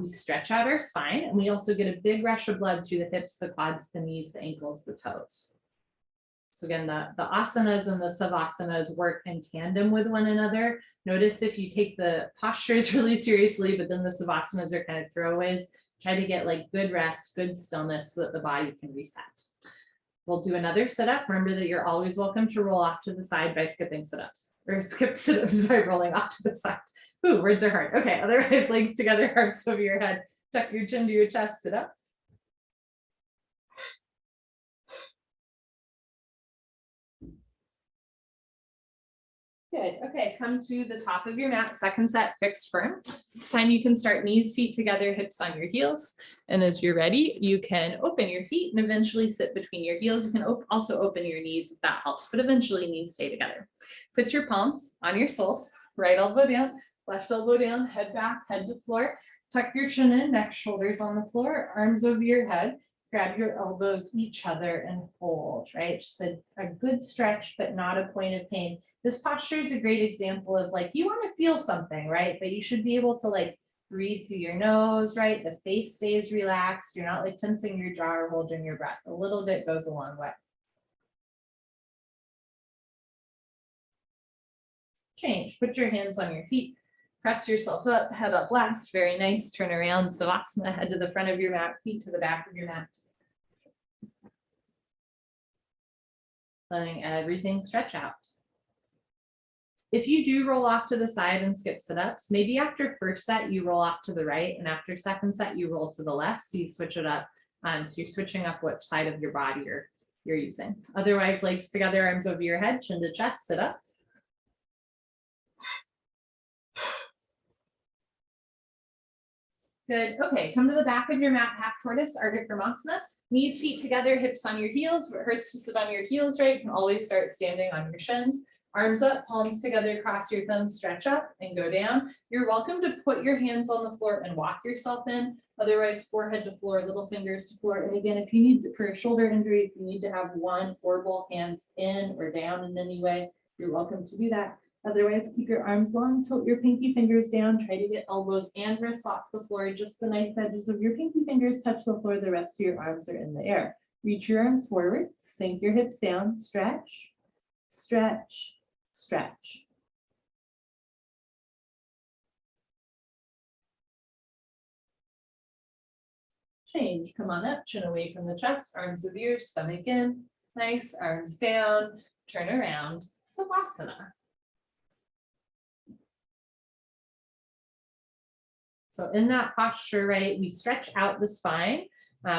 we stretch out our spine, and we also get a big rush of blood through the hips, the quads, the knees, the ankles, the toes. So again, the asanas and the savasanas work in tandem with one another. Notice if you take the postures really seriously, but then the savasanas are kind of throwaways, try to get like good rest, good stillness so that the body can reset. We'll do another sit-up. Remember that you're always welcome to roll off to the side by skipping sit-ups, or skip sit-ups by rolling off to the side. Ooh, words are hard. Okay, otherwise legs together, arms over your head, tuck your chin to your chest, sit up. Good, okay, come to the top of your mat, second set, fixed firm. This time you can start knees, feet together, hips on your heels. And as you're ready, you can open your feet and eventually sit between your heels. You can also open your knees if that helps, but eventually knees stay together. Put your palms on your soles, right elbow down, left elbow down, head back, head to floor. Tuck your chin in, neck, shoulders on the floor, arms over your head. Grab your elbows each other and hold, right? Just a good stretch, but not a point of pain. This posture is a great example of like, you want to feel something, right? But you should be able to like breathe through your nose, right? The face stays relaxed. You're not like tensing your jaw or holding your breath. A little bit goes a long way. Change, put your hands on your feet. Press yourself up, head up last, very nice. Turn around, Savasana, head to the front of your mat, feet to the back of your mat. Letting everything stretch out. If you do roll off to the side and skip sit-ups, maybe after first set, you roll off to the right, and after second set, you roll to the left, so you switch it up. So you're switching up which side of your body you're using. Otherwise, legs together, arms over your head, chin to chest, sit up. Good. Okay, come to the back of your mat, half tortoise, Ardha Knees, feet together, hips on your heels. If it hurts to sit on your heels, right? You can always start standing on your shins. Arms up, palms together, cross your thumbs, stretch up and go down. You're welcome to put your hands on the floor and walk yourself in. Otherwise, forehead to floor, little fingers to floor. And again, if you need to, for a shoulder injury, if you need to have one or both hands in or down in any way, you're welcome to do that. Otherwise, keep your arms long, tilt your pinky fingers down, try to get elbows and wrists off the floor. Just the knife edges of your pinky fingers touch the floor. The rest of your arms are in the air. Reach your arms forward, sink your hips down, stretch, stretch, stretch. Change, come on up, chin away from the chest, arms over your stomach in. Nice, arms down, turn around, Savasana. So in that posture, right, we stretch out the spine,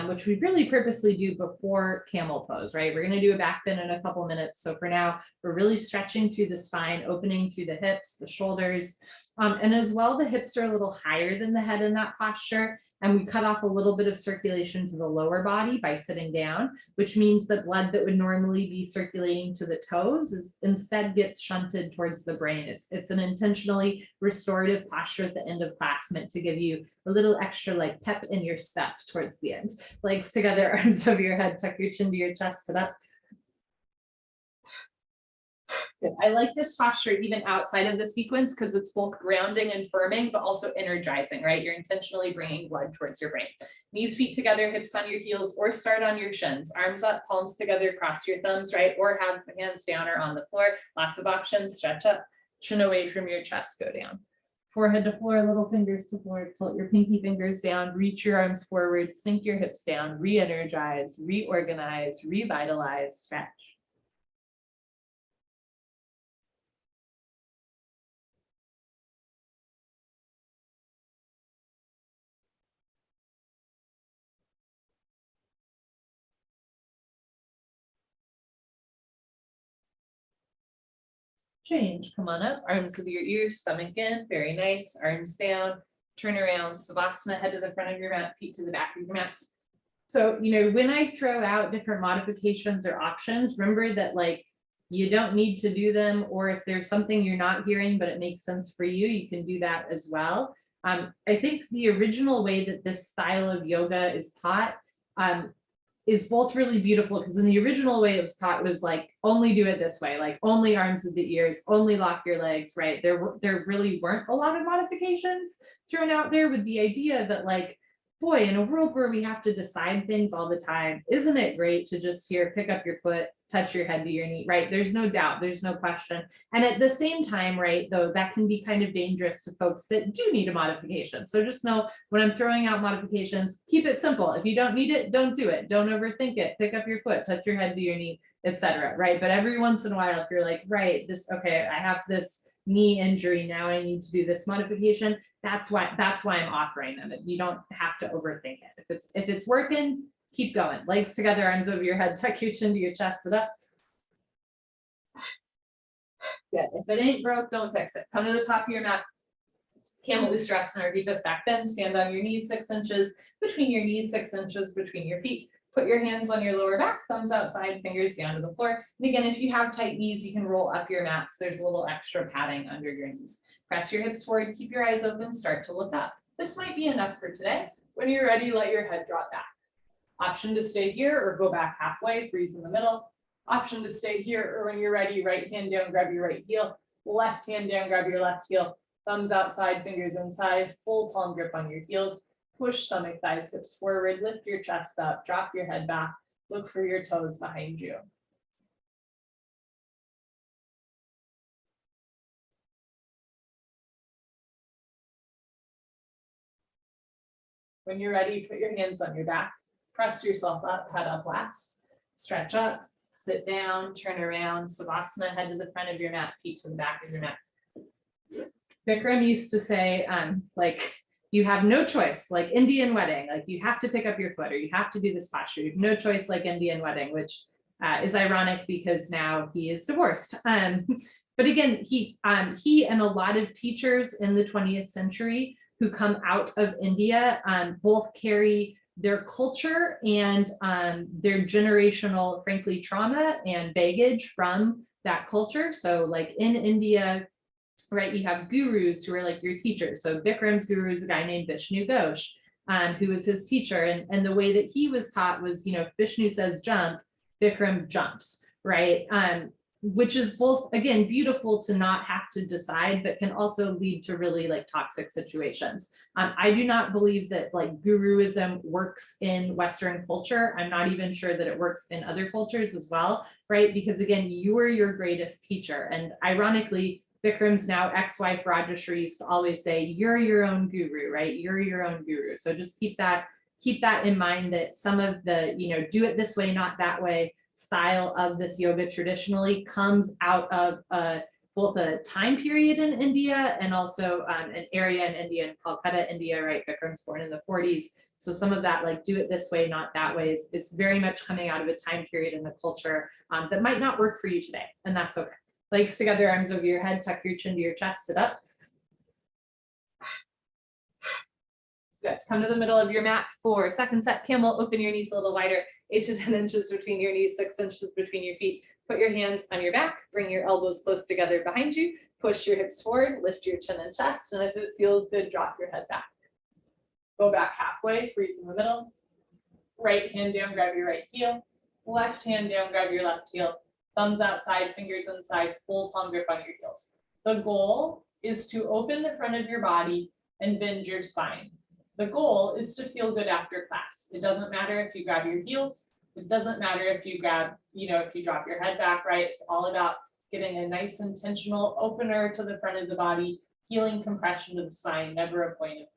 which we really purposely do before camel pose, right? We're going to do a back bend in a couple minutes. So for now, we're really stretching through the spine, opening through the hips, the shoulders, and as well, the hips are a little higher than the head in that posture. And we cut off a little bit of circulation to the lower body by sitting down, which means that blood that would normally be circulating to the toes instead gets shunted towards the brain. It's an intentionally restorative posture at the end of class meant to give you a little extra like pep in your step towards the end. Legs together, arms over your head, tuck your chin to your chest, sit up. Good. I like this posture even outside of the sequence because it's both grounding and firming, but also energizing, right? You're intentionally bringing blood towards your brain. Knees, feet together, hips on your heels, or start on your shins. Arms up, palms together, cross your thumbs, right? Or have hands down or on the floor. Lots of options. Stretch up, chin away from your chest, go down. Forehead to floor, little fingers to floor, tilt your pinky fingers down, reach your arms forward, sink your hips down, re-energize, reorganize, revitalize, stretch. Change, come on up, arms with your ears, stomach in, very nice, arms down, turn around, Savasana, head to the front of your mat, feet to the back of your mat. So, when I throw out different modifications or options, remember that like, you don't need to do them, or if there's something you're not hearing, but it makes sense for you, you can do that as well. I think the original way that this style of yoga is taught, is both really beautiful because in the original way it was taught, it was like only do it this way, like only arms with the ears, only lock your legs, right? There really weren't a lot of modifications thrown out there with the idea that like, boy, in a world where we have to decide things all the time, isn't it great to just pick up your foot, touch your head to your knee, right? There's no doubt, there's no question. And at the same time, right, though, that can be kind of dangerous to folks that do need a modification. So just know when I'm throwing out modifications, keep it simple. If you don't need it, don't do it. Don't overthink it. Pick up your foot, touch your head to your knee, etc. Right? But every once in a while, if you're like, right, okay, I have this knee injury, now I need to do this modification. That's why I'm offering them. You don't have to overthink it. If it's working, keep going. Legs together, arms over your head, tuck your chin to your chest, sit up. Good. If it ain't broke, don't fix it. Come to the top of your mat. Camel Ookatasana or deepest back bend. Stand on your knees 6 inches between your knees, 6 inches between your feet. Put your hands on your lower back, thumbs outside, fingers down to the floor. And again, if you have tight knees, you can roll up your mats. There's a little extra padding under your knees. Press your hips forward, keep your eyes open, start to look up. This might be enough for today. When you're ready, let your head drop back. Option to stay here or go back halfway, freeze in the middle. Option to stay here, or when you're ready, right hand down, grab your right heel, left hand down, grab your left heel, thumbs outside, fingers inside, full palm grip on your heels, push stomach, thighs, hips forward, lift your chest up, drop your head back, look for your toes behind you. When you're ready, put your hands on your back, press yourself up, head up last, stretch up, sit down, turn around, Savasana, head to the front of your mat, feet to the back of your mat. Bikram used to say, like, you have no choice, like Indian wedding, like you have to pick up your foot or you have to do this posture. You have no choice like Indian wedding, which is ironic because now he is divorced. But again, he and a lot of teachers in the 20th century who come out of India both carry their culture and their generational, frankly, trauma and baggage from that culture. So like in India, right, you have gurus who are like your teachers. So Bikram's guru is a guy named Vishnu Ghosh, who was his teacher. And the way that he was taught was, you know, if Vishnu says jump, Bikram jumps, right? Which is both, again, beautiful to not have to decide, but can also lead to really like toxic situations. I do not believe that like guruism works in Western culture. I'm not even sure that it works in other cultures as well, right? Because again, you are your greatest teacher. And ironically, Bikram's now ex-wife Rajeshri used to always say, you're your own guru, right? You're your own guru. So just keep that in mind, that some of the, you know, do it this way, not that way style of this yoga traditionally comes out of both a time period in India and also an area in India, in Calcutta, India, right? Bikram's born in the 40s. So some of that, like, do it this way, not that way, is very much coming out of a time period in the culture that might not work for you today, and that's okay. Legs together, arms over your head, tuck your chin to your chest, sit up. Good. Come to the middle of your mat for second set camel. Open your knees a little wider, 8 to 10 inches between your knees, 6 inches between your feet. Put your hands on your back, bring your elbows close together behind you, push your hips forward, lift your chin and chest, and if it feels good, drop your head back. Go back halfway, freeze in the middle. Right hand down, grab your right heel. Left hand down, grab your left heel. Thumbs outside, fingers inside, full palm grip on your heels. The goal is to open the front of your body and bend your spine. The goal is to feel good after class. It doesn't matter if you grab your heels. It doesn't matter if you grab, you know, if you drop your head back, right? It's all about getting a nice intentional opener to the front of the body, healing compression to the spine, never a point of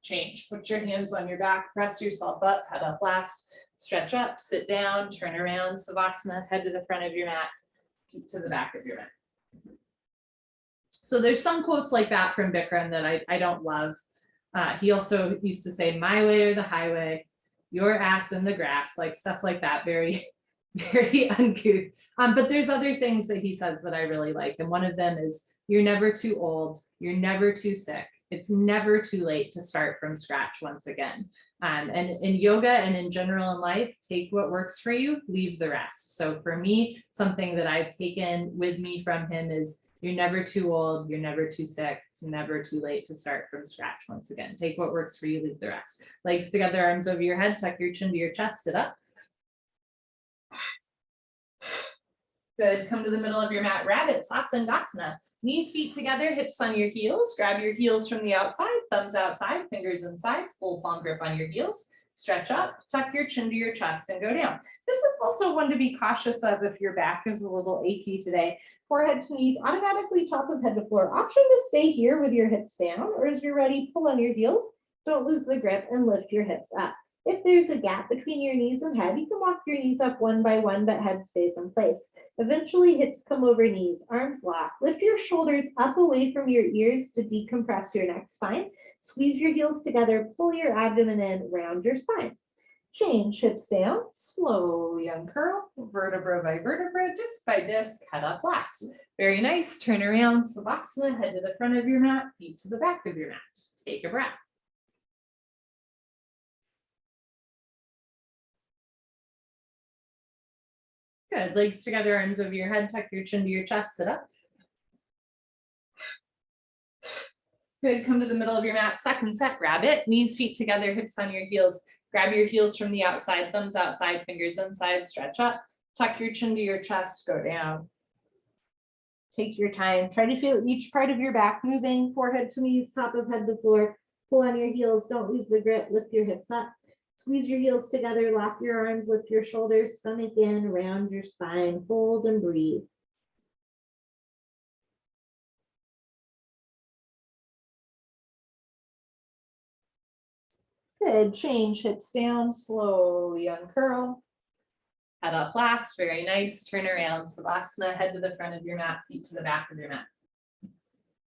change. Put your hands on your back, press yourself up, head up last, stretch up, sit down, turn around, Savasana, head to the front of your mat, feet to the back of your mat. So there's some quotes like that from Bikram that I don't love. He also used to say, my way or the highway, your ass in the grass, like stuff like that, very, very uncouth. But there's other things that he says that I really like. And one of them is, you're never too old, you're never too sick. It's never too late to start from scratch once again. And in yoga and in general in life, take what works for you, leave the rest. So for me, something that I've taken with me from him is, you're never too old, you're never too sick, it's never too late to start from scratch once again. Take what works for you, leave the rest. Legs together, arms over your head, tuck your chin to your chest, sit up. Good, come to the middle of your mat, rabbit, Satsangasana. Knees, feet together, hips on your heels. Grab your heels from the outside, thumbs outside, fingers inside, full palm grip on your heels. Stretch up, tuck your chin to your chest and go down. This is also one to be cautious of if your back is a little achy today. Forehead to knees, automatically top of head to floor. Option to stay here with your hips down, or as you're ready, pull on your heels. Don't lose the grip and lift your hips up. If there's a gap between your knees and head, you can walk your knees up one by one, but head stays in place. Eventually, hips come over knees, arms lock. Lift your shoulders up away from your ears to decompress your neck spine. Squeeze your heels together, pull your abdomen in, round your spine. Change, hips down, slowly uncurl, vertebra by vertebra, disc by disc, head up last. Very nice, turn around, Savasana, head to the front of your mat, feet to the back of your mat. Take a breath. Good, legs together, arms over your head, tuck your chin to your chest, sit up. Good, come to the middle of your mat, second set, rabbit, knees, feet together, hips on your heels. Grab your heels from the outside, thumbs outside, fingers inside, stretch up. Tuck your chin to your chest, go down. Take your time. Try to feel each part of your back moving, forehead to knees, top of head to floor. Pull on your heels, don't lose the grip, lift your hips up. Squeeze your heels together, lock your arms, lift your shoulders, stomach in, round your spine, hold and breathe. Good, change, hips down, slowly uncurl. Head up last, very nice, turn around, Savasana, head to the front of your mat, feet to the back of your mat.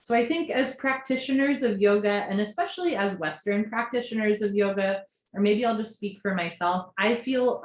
So I think as practitioners of yoga, and especially as Western practitioners of yoga, or maybe I'll just speak for myself, I feel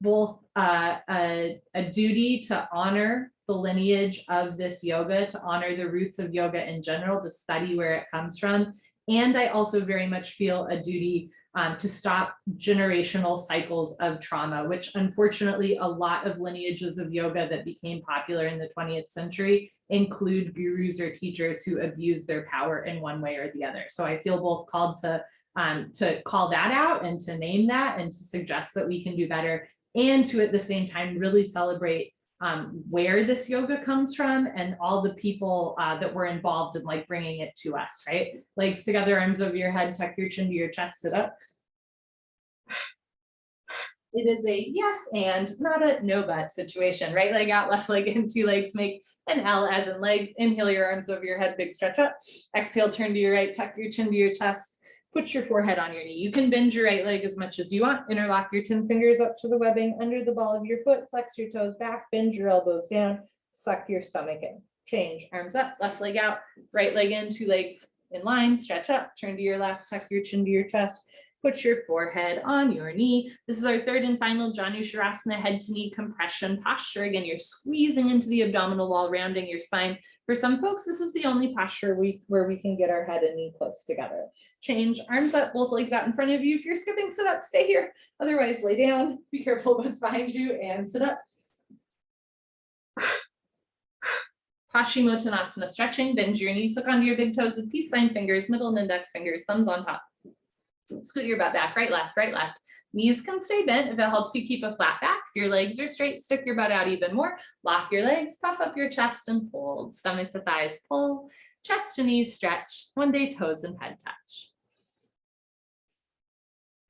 both a duty to honor the lineage of this yoga, to honor the roots of yoga in general, to study where it comes from. And I also very much feel a duty to stop generational cycles of trauma, which unfortunately a lot of lineages of yoga that became popular in the 20th century include gurus or teachers who abuse their power in one way or the other. So I feel both called to call that out and to name that and to suggest that we can do better, and to at the same time really celebrate where this yoga comes from and all the people that were involved in like bringing it to us, right? Legs together, arms over your head, tuck your chin to your chest, sit up. It is a yes and not a no but situation. Right leg out, left leg in, two legs make an L as in legs. Inhale your arms over your head, big stretch up. Exhale, turn to your right, tuck your chin to your chest. Put your forehead on your knee. You can bend your right leg as much as you want. Interlock your 10 fingers up to the webbing under the ball of your foot. Flex your toes back, bend your elbows down, suck your stomach in. Change, arms up, left leg out, right leg in, two legs in line, stretch up, turn to your left, tuck your chin to your chest. Put your forehead on your knee. This is our third and final Janushirasana head to knee compression posture. Again, you're squeezing into the abdominal wall, rounding your spine. For some folks, this is the only posture where we can get our head and knee close together. Change, arms up, both legs out in front of you. If you're skipping, sit up, stay here. Otherwise, lay down. Be careful what's behind you and sit up. Paschimottanasana stretching, bend your knees, hook onto your big toes with peace sign fingers, middle and index fingers, thumbs on top. Scoot your butt back, right, left, right, left. Knees can stay bent if it helps you keep a flat back. If your legs are straight, stick your butt out even more. Lock your legs, puff up your chest and fold. Stomach to thighs, pull. Chest to knees stretch. One day toes and head touch.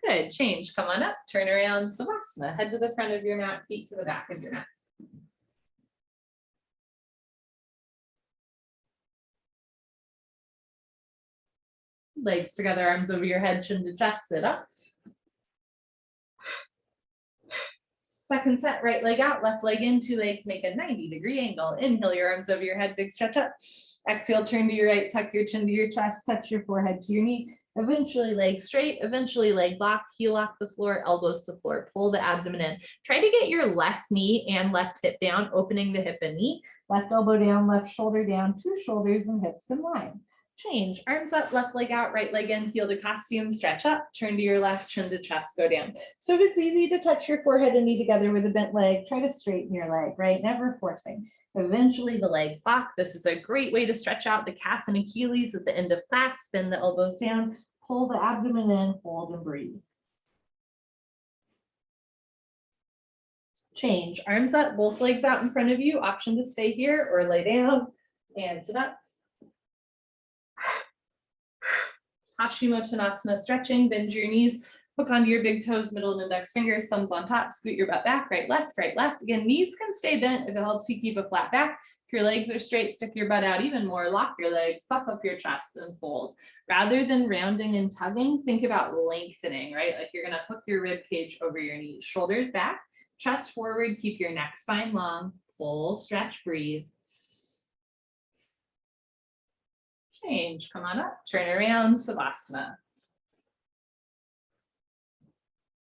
Good, change, come on up, turn around, Savasana. Head to the front of your mat, feet to the back of your mat. Legs together, arms over your head, chin to chest, sit up. Second set, right leg out, left leg in, two legs make a 90-degree angle. Inhale your arms over your head, big stretch up. Exhale, turn to your right, tuck your chin to your chest, touch your forehead to your knee. Eventually leg straight, eventually leg lock, heel off the floor, elbows to floor, pull the abdomen in. Try to get your left knee and left hip down, opening the hip and knee. Left elbow down, left shoulder down, two shoulders and hips in line. Change, arms up, left leg out, right leg in, heel to costume, stretch up, turn to your left, chin to chest, go down. So if it's easy to touch your forehead and knee together with a bent leg, try to straighten your leg, right? Never forcing. Eventually the legs lock. This is a great way to stretch out the calf and Achilles at the end of class, spin the elbows down, pull the abdomen in, hold and breathe. Change, arms up, both legs out in front of you, option to stay here or lay down and sit up. Paschimottanasana stretching, bend your knees, hook onto your big toes, middle and index fingers, thumbs on top, scoot your butt back, right, left, right, left. Again, knees can stay bent if it helps you keep a flat back. If your legs are straight, stick your butt out even more, lock your legs, puff up your chest and fold. Rather than rounding and tugging, think about lengthening, right? Like you're gonna hook your rib cage over your knees, shoulders back, chest forward, keep your neck spine long, pull, stretch, breathe. Change, come on up, turn around, Savasana.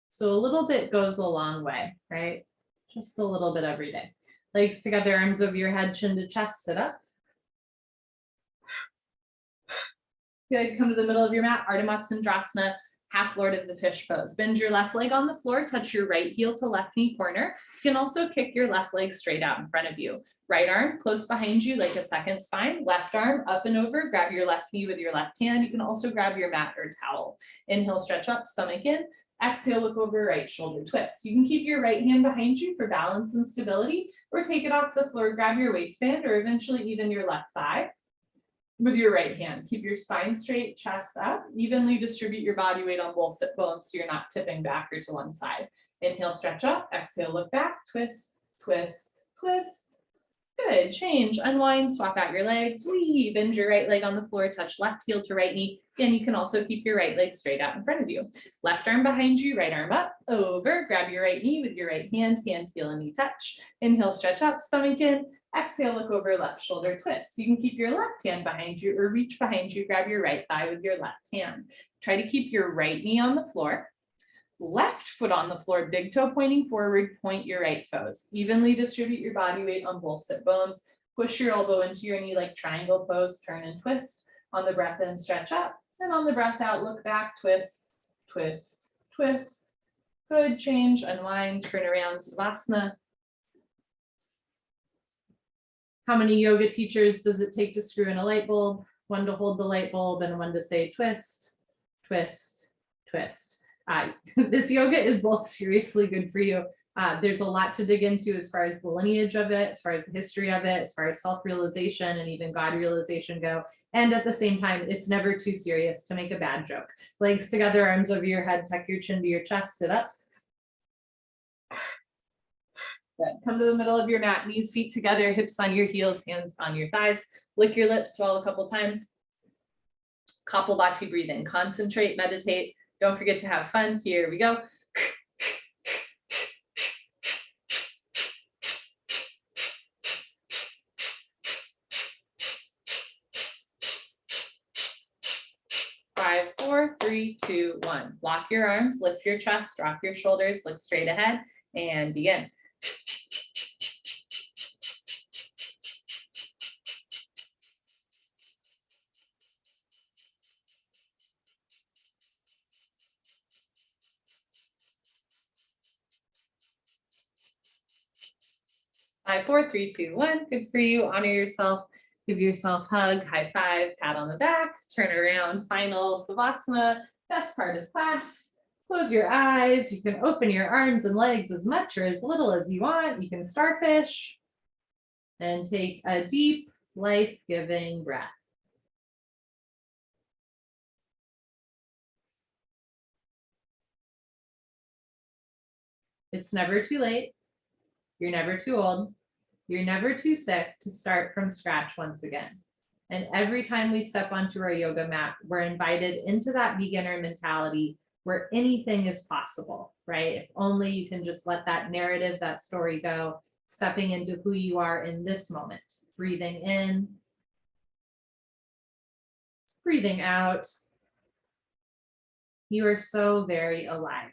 So a little bit goes a long way, right? Just a little bit every day. Legs together, arms over your head, chin to chest, sit up. Good, come to the middle of your mat, Ardha Matsyendrasana, half Lord of the Fish pose. Bend your left leg on the floor, touch your right heel to left knee corner. You can also kick your left leg straight out in front of you. Right arm close behind you like a second spine. Left arm up and over, grab your left knee with your left hand. You can also grab your mat or towel. Inhale, stretch up, stomach in. Exhale, look over, right shoulder twist. You can keep your right hand behind you for balance and stability, or take it off the floor, grab your waistband, or eventually even your left thigh with your right hand. Keep your spine straight, chest up, evenly distribute your body weight on both sit bones so you're not tipping back or to one side. Inhale, stretch up, exhale, look back, twist, twist, twist. Good, change, unwind, swap out your legs, weave, bend your right leg on the floor, touch left heel to right knee. Again, you can also keep your right leg straight out in front of you. Left arm behind you, right arm up, over, grab your right knee with your right hand, heel and knee touch. Inhale, stretch up, stomach in. Exhale, look over, left shoulder twist. You can keep your left hand behind you or reach behind you, grab your right thigh with your left hand. Try to keep your right knee on the floor. Left foot on the floor, big toe pointing forward, point your right toes. Evenly distribute your body weight on both sit bones. Push your elbow into your knee like triangle pose, turn and twist. On the breath in, stretch up. And on the breath out, look back, twist, twist, twist. Good, change, unwind, turn around, Savasana. How many yoga teachers does it take to screw in a light bulb? One to hold the light bulb and one to say twist, twist, twist. This yoga is both seriously good for you. There's a lot to dig into as far as the lineage of it, as far as the history of it, as far as self-realization and even God realization go. And at the same time, it's never too serious to make a bad joke. Legs together, arms over your head, tuck your chin to your chest, sit up. Good. Come to the middle of your mat, knees, feet together, hips on your heels, hands on your thighs. Lick your lips, swallow a couple times. Kapalabhati breathing, concentrate, meditate. Don't forget to have fun. Here we go. Five, four, three, two, one. Lock your arms, lift your chest, drop your shoulders, look straight ahead, and begin. 5, 4, 3, 2, 1. Good for you. Honor yourself. Give yourself a hug, high five, pat on the back, turn around, final Savasana, best part of class. Close your eyes. You can open your arms and legs as much or as little as you want. You can starfish and take a deep, life-giving breath. It's never too late. You're never too old. You're never too sick to start from scratch once again. And every time we step onto our yoga mat, we're invited into that beginner mentality where anything is possible, right? If only you can just let that narrative, that story go, stepping into who you are in this moment, breathing in, breathing out. You are so very alive.